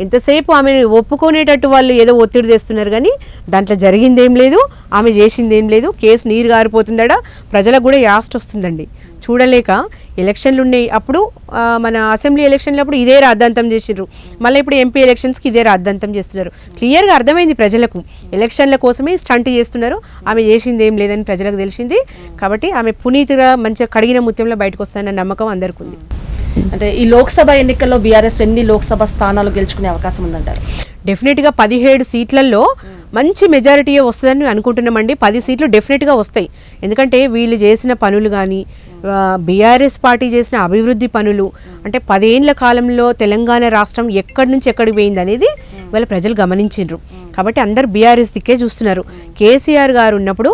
ఎంతసేపు ఆమెను ఒప్పుకునేటట్టు వాళ్ళు ఏదో ఒత్తిడి తెస్తున్నారు. కానీ దాంట్లో జరిగిందేం లేదు, ఆమె చేసిందేం లేదు. కేసు నీరు గారిపోతుందడా, ప్రజలకు కూడా యాస్ట్ వస్తుందండి చూడలేక. ఎలక్షన్లు ఉన్నాయి, అప్పుడు మన అసెంబ్లీ ఎలక్షన్లప్పుడు ఇదే రాద్ధాంతం చేసిర్రు, మళ్ళీ ఇప్పుడు ఎంపీ ఎలక్షన్స్కి ఇదే రాద్ధాంతం చేస్తున్నారు. క్లియర్గా అర్థమైంది ప్రజలకు, ఎలక్షన్ల కోసమే స్టంట్ చేస్తున్నారు. ఆమె చేసింది ఏం లేదని ప్రజలకు తెలిసింది. కాబట్టి ఆమె పునీతిగా మంచిగా కడిగిన ముత్యంలో బయటకు వస్తాయన్న నమ్మకం అందరికీ ఉంది. అంటే ఈ లోక్సభ ఎన్నికల్లో బీఆర్ఎస్ ఎన్ని లోక్సభ స్థానాలు గెలుచుకునే అవకాశం ఉందంటారు? డెఫినెట్గా 17 సీట్లలో మంచి మెజారిటీయే వస్తుందని అనుకుంటున్నామండి. 10 సీట్లు డెఫినెట్గా వస్తాయి. ఎందుకంటే వీళ్ళు చేసిన పనులు కానీ బీఆర్ఎస్ పార్టీ చేసిన అభివృద్ధి పనులు, అంటే 10 ఏళ్ల కాలంలో తెలంగాణ రాష్ట్రం ఎక్కడి నుంచి ఎక్కడికి పోయింది అనేది వాళ్ళ ప్రజలు గమనించారు. కాబట్టి అందరు బీఆర్ఎస్ దిక్కే చూస్తున్నారు. కేసీఆర్ గారు ఉన్నప్పుడు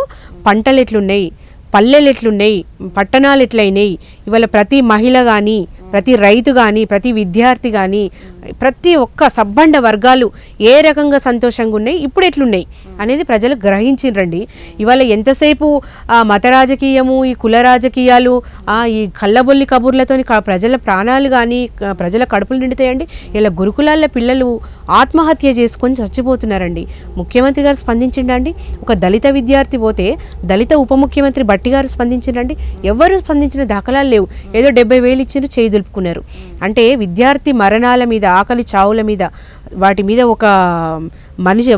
పంటలు ఎట్లున్నాయి, పల్లెలు ఎట్లున్నాయి, పట్టణాలు ఎట్లయినాయి, ఇవాళ ప్రతి మహిళ కానీ, ప్రతి రైతు కానీ, ప్రతి విద్యార్థి కానీ, ప్రతి ఒక్క సబ్బండ వర్గాలు ఏ రకంగా సంతోషంగా ఉన్నాయి, ఇప్పుడు ఎట్లున్నాయి అనేది ప్రజలు గ్రహించిండ్రండి. ఇవాళ ఎంతసేపు మత రాజకీయము, ఈ కుల రాజకీయాలు, ఈ కళ్ళబొల్లి కబుర్లతో ప్రజల ప్రాణాలు కానీ ప్రజల కడుపులు నిండుతాయండి. ఇలా గురుకులాల పిల్లలు ఆత్మహత్య చేసుకొని చచ్చిపోతున్నారండి. ముఖ్యమంత్రి గారు స్పందించిండండి. ఒక దళిత విద్యార్థి పోతే దళిత ఉప ముఖ్యమంత్రి భట్టి గారు స్పందించిండండి. ఎవరు స్పందించిన దాఖలాలు లేవు. ఏదో 70,000 ఇచ్చారు, చేయి దులుపుకున్నారు. అంటే విద్యార్థి మరణాల మీద, ఆకలి చావుల మీద, వాటి మీద ఒక మనిషి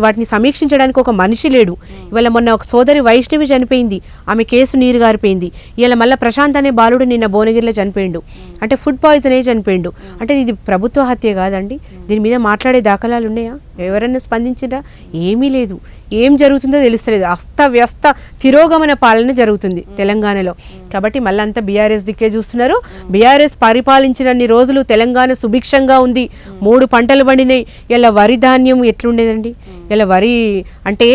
వాటిని సమీక్షించడానికి ఒక మనిషి లేడు. ఇవాళ మొన్న ఒక సోదరి వైష్ణవి చనిపోయింది, ఆమె కేసు నీరు గారిపోయింది. ఇవాళ మళ్ళీ ప్రశాంత్ అనే బాలుడు నిన్న భువనగిరిలో చనిపోయిండు, అంటే ఫుడ్ పాయిజన్ అయ్యి చనిపోయిండు. అంటే ఇది ప్రభుత్వ హత్య కాదండి? దీని మీద మాట్లాడే దాఖలాలు ఉన్నాయా? ఎవరైనా స్పందించిరా? ఏమీ లేదు. ఏం జరుగుతుందో తెలుస్తలేదు. అస్తవ్యస్త తిరోగమన పాలన జరుగుతుంది తెలంగాణలో. కాబట్టి మళ్ళీ అంతా బీఆర్ఎస్ దిక్కే చూస్తున్నారు. బీఆర్ఎస్ పరిపాలించినన్ని రోజులు తెలంగాణ సుభిక్షంగా ఉంది, 3 పంటలు పండినాయి. ఇలా వరి ధాన్యం ఎట్లుండేదండి? ఇలా వరి అంటే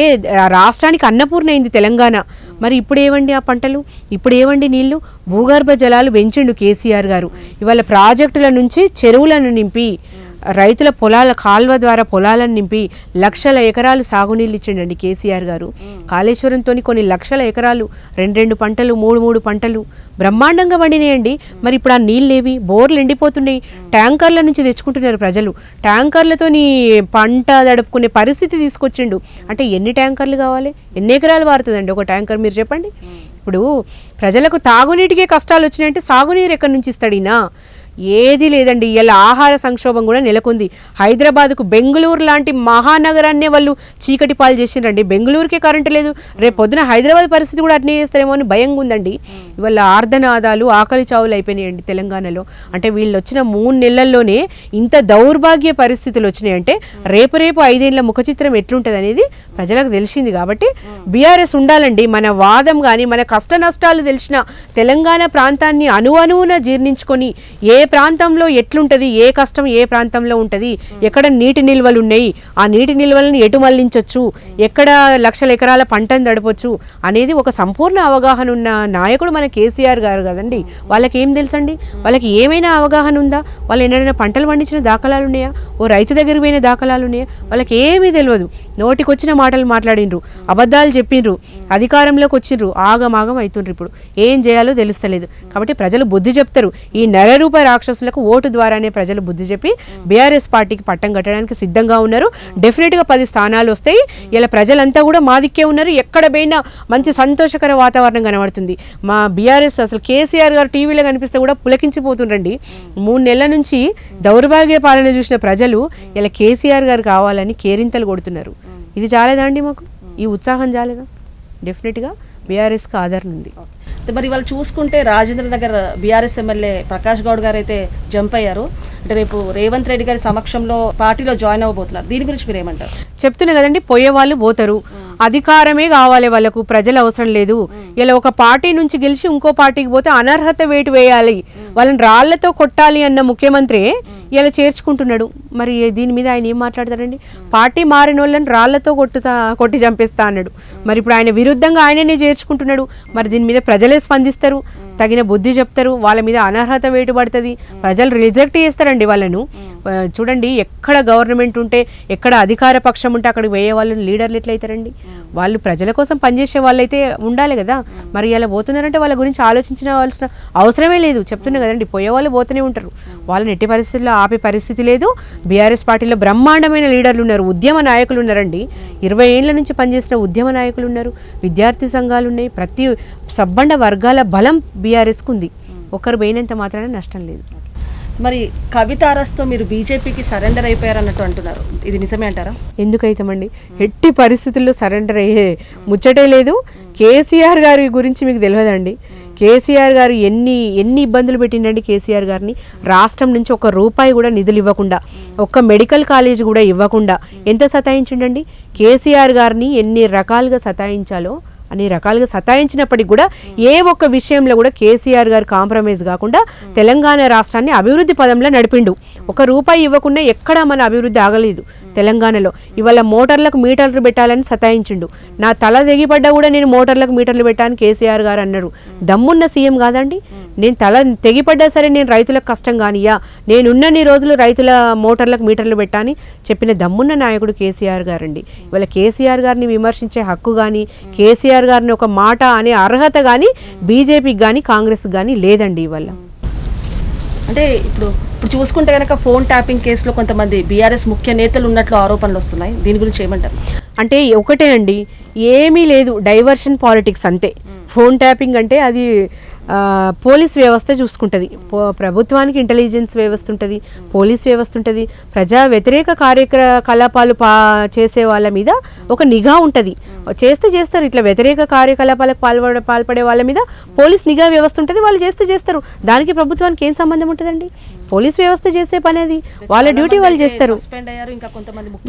రాష్ట్రానికి అన్నపూర్ణ అయింది తెలంగాణ. మరి ఇప్పుడు ఏవండి ఆ పంటలు? ఇప్పుడు ఏవండి నీళ్లు? భూగర్భ జలాలు పెంచిండు కేసీఆర్ గారు. ఇవాళ ప్రాజెక్టుల నుంచి చెరువులను నింపి రైతుల పొలాల కాల్వ ద్వారా పొలాలను నింపి లక్షల ఎకరాలు సాగునీళ్ళు ఇచ్చిండండి కేసీఆర్ గారు. కాళేశ్వరంతో కొన్ని లక్షల ఎకరాలు 2 పంటలు 3 పంటలు బ్రహ్మాండంగా పండినాయండి. మరి ఇప్పుడు ఆ నీళ్ళేవి? బోర్లు ఎండిపోతున్నాయి, ట్యాంకర్ల నుంచి తెచ్చుకుంటున్నారు ప్రజలు. ట్యాంకర్లతోని పంట దడుపుకునే పరిస్థితి తీసుకొచ్చిండు. అంటే ఎన్ని ట్యాంకర్లు కావాలి? ఎన్ని ఎకరాలు వారుతుందండి ఒక ట్యాంకర్? మీరు చెప్పండి. ఇప్పుడు ప్రజలకు తాగునీటికే కష్టాలు వచ్చినాయంటే సాగునీరు ఎక్కడి నుంచి ఇస్తాడినా? ఏది లేదండి. ఇలా ఆహార సంక్షోభం కూడా నెలకొంది. హైదరాబాద్కు బెంగళూరు లాంటి మహానగరాన్నే వాళ్ళు చీకటి పాలు చేసిండ్రండి. బెంగళూరుకే కరెంటు లేదు, రేపు పొద్దున హైదరాబాద్ పరిస్థితి కూడా అట్నే చేస్తారేమో అని భయంగా ఉందండి. ఇవాళ ఆర్ధనాదాలు ఆకలి చావులు అయిపోయినాయండి తెలంగాణలో. అంటే వీళ్ళు వచ్చిన 3 నెలల్లోనే ఇంత దౌర్భాగ్య పరిస్థితులు వచ్చినాయంటే రేపు 5 ఏళ్ల ముఖ చిత్రం ఎట్లుంటుంది అనేది ప్రజలకు తెలిసింది. కాబట్టి బీఆర్ఎస్ ఉండాలండి. మన వాదం కానీ మన కష్ట నష్టాలు తెలిసిన తెలంగాణ ప్రాంతాన్ని అణువణువున జీర్ణించుకొని ఏ ప్రాంతంలో ఎట్లుంటుంది, ఏ కష్టం ఏ ప్రాంతంలో ఉంటుంది, ఎక్కడ నీటి నిల్వలు ఉన్నాయి, ఆ నీటి నిల్వలను ఎటు మళ్లించవచ్చు, ఎక్కడ లక్షల ఎకరాల పంటను దడపొచ్చు అనేది ఒక సంపూర్ణ అవగాహన ఉన్న నాయకుడు మన కేసీఆర్ గారు కదండి. వాళ్ళకి ఏం తెలుసండి? వాళ్ళకి ఏమైనా అవగాహన ఉందా? వాళ్ళు ఎన్నడైనా పంటలు పండించిన దాఖలాలు ఉన్నాయా? ఓ రైతు దగ్గరికి పోయిన దాఖలాలు ఉన్నాయా? వాళ్ళకి ఏమీ తెలియదు. నోటికొచ్చిన మాటలు మాట్లాడిండ్రు, అబద్ధాలు చెప్పిండ్రు, అధికారంలోకి వచ్చిండ్రు, ఆగమాగం అవుతుండ్రు. ఇప్పుడు ఏం చేయాలో తెలుస్తలేదు. కాబట్టి ప్రజలు బుద్ధి చెప్తారు. ఈ నరరూప రాక్షసులకు ఓటు ద్వారానే ప్రజలు బుద్ధి చెప్పి బీఆర్ఎస్ పార్టీకి పట్టం కట్టడానికి సిద్ధంగా ఉన్నారు. డెఫినెట్గా 10 స్థానాలు వస్తాయి. ఇలా ప్రజలంతా కూడా మా దిక్కే ఉన్నారు. ఎక్కడ పోయినా మంచి సంతోషకర వాతావరణం కనబడుతుంది. మా బీఆర్ఎస్ అసలు కేసీఆర్ గారు టీవీలో కనిపిస్తే కూడా పులకించిపోతుండండి. 3 నెలల నుంచి దౌర్భాగ్య పాలన చూసిన ప్రజలు ఇలా కేసీఆర్ గారు కావాలని కేరింతలు కొడుతున్నారు. ఇది చాలేదా అండి? మాకు ఈ ఉత్సాహం చాలేదా? డెఫినెట్గా బీఆర్ఎస్కి ఆదరణ ఉంది. మరి వాళ్ళు చూసుకుంటే రాజేంద్ర నగర్ బీఆర్ఎస్ ఎమ్మెల్యే ప్రకాష్ గౌడ్ గారు అయితే జంప్ అయ్యారు. అంటే రేపు రేవంత్ రెడ్డి గారి సమక్షంలో పార్టీలో జాయిన్ అవ్వబోతున్నారు. దీని గురించి మీరు ఏమంటారు? చెప్తున్నా కదండి, పోయే వాళ్ళు పోతారు. అధికారమే కావాలి వాళ్ళకు, ప్రజలు అవసరం లేదు. ఇలా ఒక పార్టీ నుంచి గెలిచి ఇంకో పార్టీకి పోతే అనర్హత వేటు వేయాలి, వాళ్ళని రాళ్లతో కొట్టాలి అన్న ముఖ్యమంత్రి ఇలా చేర్చుకుంటున్నాడు. మరి దీని మీద ఆయన ఏం మాట్లాడతారండి? పార్టీ మారిన వాళ్ళని రాళ్లతో కొట్టి చంపేస్తా అన్నాడు. మరి ఇప్పుడు ఆయన విరుద్ధంగా ఆయననే చేర్చుకుంటున్నాడు. మరి దీని మీద ప్రజలే స్పందిస్తారు, తగిన బుద్ధి చెప్తారు. వాళ్ళ మీద అనర్హత వేటు పడుతుంది, ప్రజలు రిజెక్ట్ చేస్తారండి వాళ్ళను. చూడండి, ఎక్కడ గవర్నమెంట్ ఉంటే, ఎక్కడ అధికార పక్షం ఉంటే అక్కడికి పోయే వాళ్ళని లీడర్లు ఎట్లయితారండి? వాళ్ళు ప్రజల కోసం పనిచేసే వాళ్ళైతే ఉండాలి కదా. మరి ఇలా పోతున్నారంటే వాళ్ళ గురించి ఆలోచించవలసిన అవసరమే లేదు. చెప్తున్నా కదండి, పోయే వాళ్ళు పోతూనే ఉంటారు. వాళ్ళని ఎట్టి పరిస్థితుల్లో ఆపే పరిస్థితి లేదు. బీఆర్ఎస్ పార్టీలో బ్రహ్మాండమైన లీడర్లు ఉన్నారు, ఉద్యమ నాయకులు ఉన్నారండి. 20 ఏళ్ల నుంచి పనిచేసిన ఉద్యమ నాయకులు ఉన్నారు, విద్యార్థి సంఘాలు ఉన్నాయి. ప్రతి సబ్బండ వర్గాల బలం బీఆర్ఎస్కు ఉంది. ఒకరు పోయినంత మాత్రాన నష్టం లేదు. మరి కవిత అరెస్ట్తో మీరు బీజేపీకి సరెండర్ అయిపోయారు అన్నట్టు అంటున్నారు. ఇది నిజమే అంటారా? ఎందుకైతామండి, ఎట్టి పరిస్థితుల్లో సరెండర్ అయ్యే ముచ్చటే లేదు. కేసీఆర్ గారి గురించి మీకు తెలియదండి. కేసీఆర్ గారు ఎన్ని ఇబ్బందులు పెట్టిండండి కేసీఆర్ గారిని. రాష్ట్రం నుంచి ₹1 కూడా నిధులు ఇవ్వకుండా, ఒక్క మెడికల్ కాలేజ్ కూడా ఇవ్వకుండా ఎంత సతాయించిండండి. కేసీఆర్ గారిని ఎన్ని రకాలుగా సతాయించాలో అన్ని రకాలుగా సతాయించినప్పటికీ కూడా ఏ ఒక్క విషయంలో కూడా కేసీఆర్ గారు కాంప్రమైజ్ కాకుండా తెలంగాణ రాష్ట్రాన్ని అభివృద్ధి పదంలో నడిపిండు. ₹1 ఇవ్వకుండా ఎక్కడా మన అభివృద్ధి ఆగలేదు తెలంగాణలో. ఇవాళ మోటార్లకు మీటర్లు పెట్టాలని సతాయించిండు. నా తల తెగిపడ్డా కూడా నేను మోటార్లకు మీటర్లు పెట్టాలని కేసీఆర్ గారు అన్నారు. దమ్మున్న సీఎం కాదండి? నేను తల తెగిపడ్డా సరే నేను రైతులకు కష్టం కానియా, నేనున్నన్ని రోజులు రైతుల మోటార్లకు మీటర్లు పెట్టాని చెప్పిన దమ్మున్న నాయకుడు కేసీఆర్ గారండి. ఇవాళ కేసీఆర్ గారిని విమర్శించే హక్కు కానీ, కేసీఆర్ గారిని ఒక మాట అనే అర్హత కానీ బీజేపీకి కానీ కాంగ్రెస్కి కానీ లేదండి. ఇవాళ అంటే ఇప్పుడు చూసుకుంటే కనుక ఫోన్ ట్యాపింగ్ కేసులో కొంతమంది బీఆర్ఎస్ ముఖ్య నేతలు ఉన్నట్లు ఆరోపణలు వస్తున్నాయి. దీని గురించి ఏమంటారు? అంటే ఒకటే అండి, ఏమీ లేదు, డైవర్షన్ పాలిటిక్స్ అంతే. ఫోన్ ట్యాపింగ్ అంటే అది పోలీస్ వ్యవస్థ చూసుకుంటుంది. ప్రభుత్వానికి ఇంటెలిజెన్స్ వ్యవస్థ ఉంటుంది, పోలీస్ వ్యవస్థ ఉంటుంది. ప్రజా వ్యతిరేక కార్యకలాపాలు చేసే వాళ్ళ మీద ఒక నిఘా ఉంటుంది. చేస్తారు ఇట్లా వ్యతిరేక కార్యకలాపాలకు పాల్పడే వాళ్ళ మీద పోలీస్ నిఘా వ్యవస్థ ఉంటుంది. వాళ్ళు చేస్తారు. దానికి ప్రభుత్వానికి ఏం సంబంధం ఉంటుందండి? పోలీస్ వ్యవస్థ చేసే పని అది, వాళ్ళ డ్యూటీ వాళ్ళు చేస్తారు.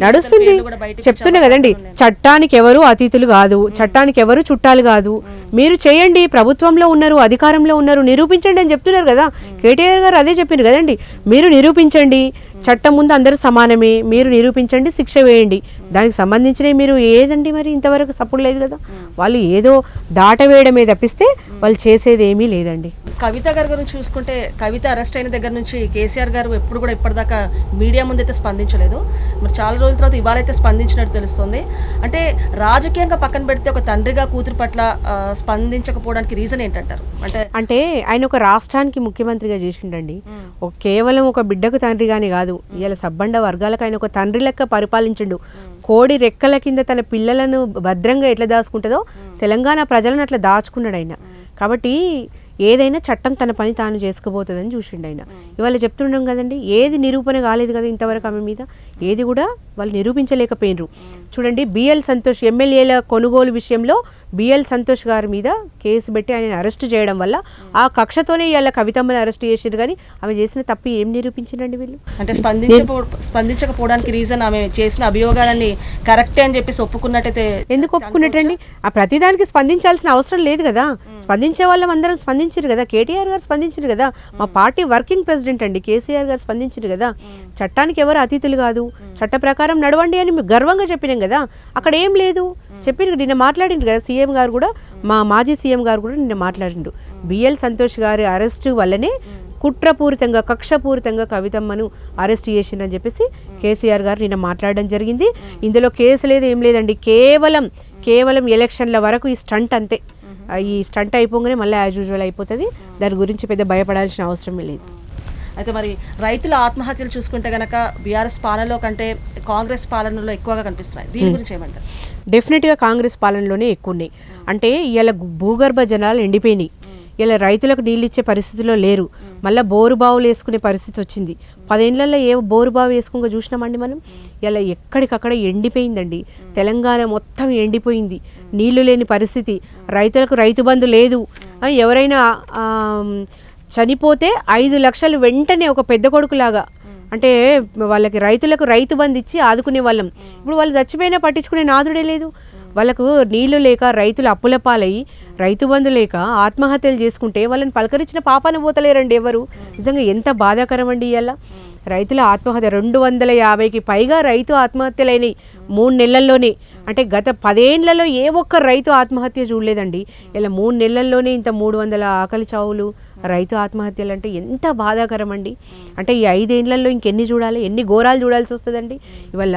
నడుస్తుంది. చెప్తున్నా కదండి, చట్టానికి ఎవరు అతిథులు కాదు, చట్టానికి ఎవరు చుట్టాలు కాదు. మీరు చేయండి, ప్రభుత్వంలో ఉన్నారు, అధికారంలో ఉన్నారు, నిరూపించండి అని చెప్తున్నారు కదా. కేటీఆర్ గారు అదే చెప్పారు కదండి. మీరు నిరూపించండి, చట్టం ముందు అందరూ సమానమే, మీరు నిరూపించండి, శిక్ష వేయండి. దానికి సంబంధించినవి మీరు ఏదండి మరి ఇంతవరకు సపోర్ట్ లేదు కదా. వాళ్ళు ఏదో దాటవేయడమే తప్పిస్తే వాళ్ళు చేసేది ఏమీ లేదండి. కవిత గారి గురించి చూసుకుంటే, కవిత అరెస్ట్ అయిన దగ్గర నుంచి కేసీఆర్ గారు ఎప్పుడు కూడా ఇప్పటిదాకా మీడియా ముందు అయితే స్పందించలేదు. మరి చాలా రోజుల తర్వాత ఇవాళైతే స్పందించినట్టు తెలుస్తుంది. అంటే రాజకీయంగా పక్కన పెడితే ఒక తండ్రిగా కూతురు పట్ల స్పందించకపోవడానికి రీజన్ ఏంటంటారు? అంటే ఆయన ఒక రాష్ట్రానికి ముఖ్యమంత్రిగా చేసిండండి. కేవలం ఒక బిడ్డకు తండ్రిగానే కాదు, ఇలా సబ్బండ వర్గాలకు ఆయన ఒక తండ్రి లెక్క పరిపాలించిండు. కోడి రెక్కల కింద తన పిల్లలను భద్రంగా ఎట్లా దాచుకుంటుందో తెలంగాణ ప్రజలను అట్లా దాచుకున్నాడు ఆయన. కాబట్టి ఏదైనా చట్టం తన పని తాను చేసుకోబోతుందని చూసిండు ఆయన. ఇవాళ చెప్తుండం కదండి, ఏది నిరూపణ కాలేదు కదా ఇంతవరకు ఆమె మీద, ఏది కూడా వాళ్ళు నిరూపించలేకపోయినరు. చూడండి, బిఎల్ సంతోష్ ఎమ్మెల్యేల కొనుగోలు విషయంలో బిఎల్ సంతోష్ గారి మీద కేసు పెట్టి ఆయన అరెస్ట్ చేయడం వల్ల ఆ కక్షతోనే ఇవాళ కవితమ్మని అరెస్ట్ చేసారు. కానీ ఆమె చేసిన తప్పు ఏం నిరూపించిందండి వీళ్ళు? అంటే స్పందించకపోవడానికి రీజన్ ఆమె చేసిన అభియోగాలన్నీ కరెక్టే అని చెప్పేసి ఒప్పుకున్నట్టయితే. ఎందుకు ఒప్పుకున్నట్టండి? ఆ ప్రతిదానికి స్పందించాల్సిన అవసరం లేదు కదా. స్పందించే వాళ్ళం అందరం స్పందించారు కదా. కేటీఆర్ గారు స్పందించారు కదా, మా పార్టీ వర్కింగ్ ప్రెసిడెంట్ అండి కేసీఆర్ గారు స్పందించారు కదా. చట్టానికి ఎవరు అతిథులు కాదు, చట్ట ప్రకారం నడవండి అని గర్వంగా చెప్పినాం కదా. అక్కడ ఏం లేదు చెప్పి నిన్న మాట్లాడిండు కదా సీఎం గారు కూడా, మా మాజీ సీఎం గారు కూడా నిన్న మాట్లాడిండు. బిఎల్ సంతోష్ గారి అరెస్టు వల్లనే కుట్రపూరితంగా కక్షపూరితంగా కవితమ్మను అరెస్ట్ చేసిందని చెప్పేసి కేసీఆర్ గారు నిన్న మాట్లాడడం జరిగింది. ఇందులో కేసు లేదు, ఏం లేదండి. కేవలం ఎలక్షన్ల వరకు ఈ స్టంట్ అంతే. ఈ స్టంట్ అయిపోగానే మళ్ళీ యాజ్ యూజువల్ అయిపోతుంది. దాని గురించి పెద్ద భయపడాల్సిన అవసరమే లేదు. అయితే మరి రైతుల ఆత్మహత్యలు చూసుకుంటే కనుక బీఆర్ఎస్ పాలనలో కంటే కాంగ్రెస్ పాలనలో ఎక్కువగా కనిపిస్తున్నాయి. దీని గురించి ఏమంటారు? డెఫినెట్గా కాంగ్రెస్ పాలనలోనే ఎక్కువ ఉన్నాయి. అంటే ఇలా భూగర్భ జలాలు ఎండిపోయినాయి. ఇలా రైతులకు నీళ్ళు ఇచ్చే పరిస్థితిలో లేరు. మళ్ళీ బోరు బావులు వేసుకునే పరిస్థితి వచ్చింది. 10 ఏళ్లలో ఏ బోరు బావు వేసుకుంటూ చూసినామండి మనం. ఇలా ఎక్కడికక్కడ ఎండిపోయిందండి. తెలంగాణ మొత్తం ఎండిపోయింది, నీళ్లు లేని పరిస్థితి. రైతులకు రైతు బంధు లేదు. ఎవరైనా చనిపోతే 5 లక్షలు వెంటనే ఒక పెద్ద కొడుకులాగా, అంటే వాళ్ళకి రైతులకు రైతు బంధు ఇచ్చి ఆదుకునే వాళ్ళం. ఇప్పుడు వాళ్ళు చచ్చిపోయినా పట్టించుకునే నాదుడే లేదు. వాళ్ళకు నీళ్లు లేక రైతులు అప్పుల పాలయ్యి, రైతు బంధు లేక ఆత్మహత్యలు చేసుకుంటే వాళ్ళని పలకరించిన పాపాన పోతలేరండి ఎవరు. నిజంగా ఎంత బాధాకరం అండి. ఇవాళ రైతుల ఆత్మహత్య 250కి పైగా రైతు ఆత్మహత్యలైనవి 3 నెలల్లోనే. అంటే గత 10 ఏళ్లలో ఏ ఒక్క రైతు ఆత్మహత్య చూడలేదండి. ఇలా 3 నెలల్లోనే ఇంత 300 ఆకలి చావులు, రైతు ఆత్మహత్యలు అంటే ఎంత బాధాకరం అండి. అంటే ఈ 5 ఏళ్లలో ఇంకెన్ని చూడాలి, ఎన్ని ఘోరాలు చూడాల్సి వస్తుందండి. ఇవాళ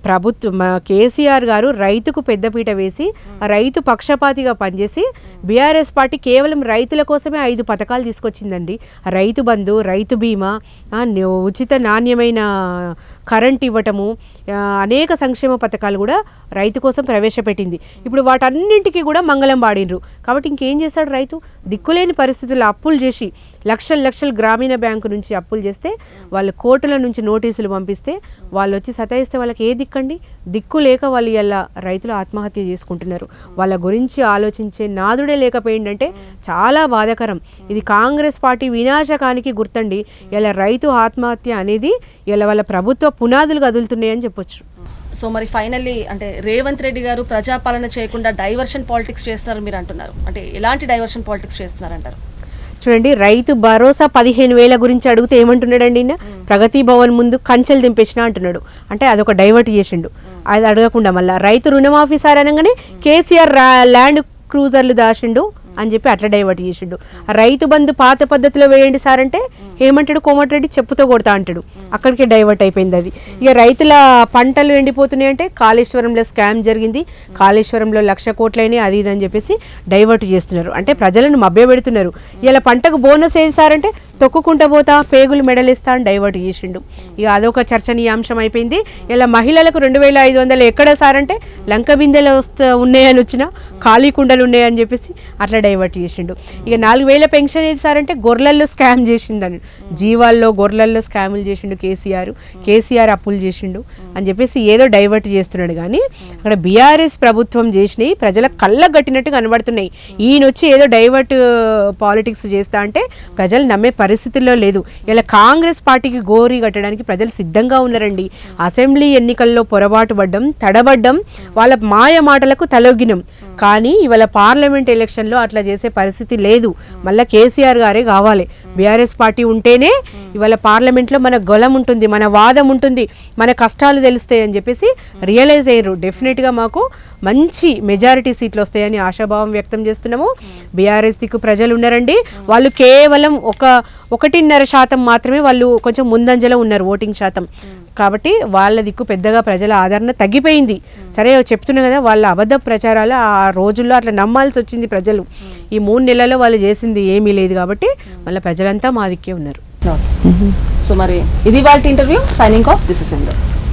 ప్రభుత్వం కేసీఆర్ గారు రైతుకు పెద్దపీట వేసి రైతు పక్షపాతిగా పనిచేసి బీఆర్ఎస్ పార్టీ కేవలం రైతుల కోసమే 5 పథకాలు తీసుకొచ్చిందండి. రైతు బంధు, రైతు బీమా, ఉచిత నాణ్యమైన కరెంట్ ఇవ్వటము, అనేక సంక్షేమ పథకాలు కూడా రైతు కోసం ప్రవేశపెట్టింది. ఇప్పుడు వాటన్నింటికి కూడా మంగళం పాడినరు. కాబట్టి ఇంకేం చేస్తాడు రైతు? దిక్కులేని పరిస్థితుల్లో అప్పులు చేసి లక్షలు గ్రామీణ బ్యాంకు నుంచి అప్పులు చేస్తే, వాళ్ళు కోర్టుల నుంచి నోటీసులు పంపిస్తే, వాళ్ళు వచ్చి సతాయిస్తే వాళ్ళకి ఏ దిక్కండి? దిక్కు లేక వాళ్ళు ఇలా రైతులు ఆత్మహత్య చేసుకుంటున్నారు. వాళ్ళ గురించి ఆలోచించే నాదుడే లేకపోయిందంటే చాలా బాధాకరం. ఇది కాంగ్రెస్ పార్టీ వినాశకానికి గుర్తండి. ఇలా రైతు ఆత్మహత్య అనేది ఇలా వాళ్ళ ప్రభుత్వ పునాదులు కదులుతున్నాయని చెప్పొచ్చు. సో మరి ఫైనల్లీ అంటే రేవంత్ రెడ్డి గారు ప్రజాపాలన చేయకుండా డైవర్షన్ పాలిటిక్స్ చేస్తున్నారు మీరు అంటున్నారు. అంటే ఎలాంటి డైవర్షన్ పాలిటిక్స్ చేస్తున్నారంటారు? చూడండి, రైతు భరోసా 15,000 గురించి అడిగితే ఏమంటున్నాడండి? ప్రగతి భవన్ ముందు కంచెలు దింపేసిన అంటున్నాడు. అంటే అదొక డైవర్ట్ చేసిండు. అది అడగకుండా మళ్ళీ రైతు రుణమాఫీ సార్ అనగానే కేసీఆర్ ల్యాండ్ క్రూజర్లు దాచిండు అని చెప్పి అట్లా డైవర్ట్ చేసిండు. రైతు బంధు పాత పద్ధతిలో వేయండి సార్ అంటే ఏమంటాడు? కోమటిరెడ్డి చెప్పుతో కొడతా అంటాడు. అక్కడికే డైవర్ట్ అయిపోయింది అది. ఇక రైతుల పంటలు ఎండిపోతున్నాయి అంటే కాళేశ్వరంలో స్కామ్ జరిగింది, కాళేశ్వరంలో 1,00,000 కోట్లైనా అది ఇది అని చెప్పేసి డైవర్ట్ చేస్తున్నారు. అంటే ప్రజలను మభ్యపెడుతున్నారు. ఇలా పంటకు బోనస్ ఏది సార్ అంటే తొక్కుకుంటా పోతా పేగులు మెడలిస్తా అని డైవర్ట్ చేసిండు. ఇక అదొక చర్చనీయాంశం అయిపోయింది. ఇలా మహిళలకు 2500 ఎక్కడ సార్ అంటే లంక బిందెలు ఉన్నాయని వచ్చినా ఖాళీ కుండలు ఉన్నాయని చెప్పేసి అట్లా డైవర్ట్ చేసిండు. ఇక 4000 పెన్షన్ ఏది సార్ అంటే గొర్రెల్లో స్కామ్ చేసిందని, జీవాల్లో గొర్రెల్లో స్కాములు చేసిండు కేసీఆర్ అప్పులు చేసిండు అని చెప్పేసి ఏదో డైవర్ట్ చేస్తున్నాడు. కానీ అక్కడ బీఆర్ఎస్ ప్రభుత్వం చేసినవి ప్రజల కళ్ళకు గట్టినట్టు కనబడుతున్నాయి. ఈయన వచ్చి ఏదో డైవర్ట్ పాలిటిక్స్ చేస్తా అంటే ప్రజలు నమ్మే పరిస్థితుల్లో లేదు. ఇలా కాంగ్రెస్ పార్టీకి గోరి కట్టడానికి ప్రజలు సిద్ధంగా ఉన్నారండి. అసెంబ్లీ ఎన్నికల్లో పొరపాటు పడ్డం, తడబడ్డం, వాళ్ళ మాయ మాటలకు తలొగ్గినం. కానీ ఇవాళ పార్లమెంట్ ఎలక్షన్లో అట్లా చేసే పరిస్థితి లేదు. మళ్ళీ కేసీఆర్ గారే కావాలి. బీఆర్ఎస్ పార్టీ ఉంటేనే ఇవాళ పార్లమెంట్లో మన గొలం ఉంటుంది, మన వాదం ఉంటుంది, మన కష్టాలు తెలుస్తాయి అని చెప్పేసి రియలైజ్ అయ్యారు. డెఫినెట్గా మాకు మంచి మెజారిటీ సీట్లు వస్తాయని ఆశాభావం వ్యక్తం చేస్తున్నాము. బీఆర్ఎస్ దిక్కు ప్రజలు ఉన్నారండి. వాళ్ళు కేవలం 1.5% మాత్రమే వాళ్ళు కొంచెం ముందంజలో ఉన్నారు ఓటింగ్ శాతం. కాబట్టి వాళ్ళ దిక్కు పెద్దగా ప్రజల ఆదరణ తగ్గిపోయింది. సరే చెప్తున్నా కదా, వాళ్ళ అబద్ధ ప్రచారాలు ఆ రోజుల్లో అట్లా నమ్మాల్సి వచ్చింది ప్రజలు. ఈ 3 నెలల్లో వాళ్ళు చేసింది ఏమీ లేదు కాబట్టి మళ్ళీ ప్రజలంతా మా దిక్కే ఉన్నారు. సో మరి ఇది వాళ్ళ interview. Signing off. This is Indu.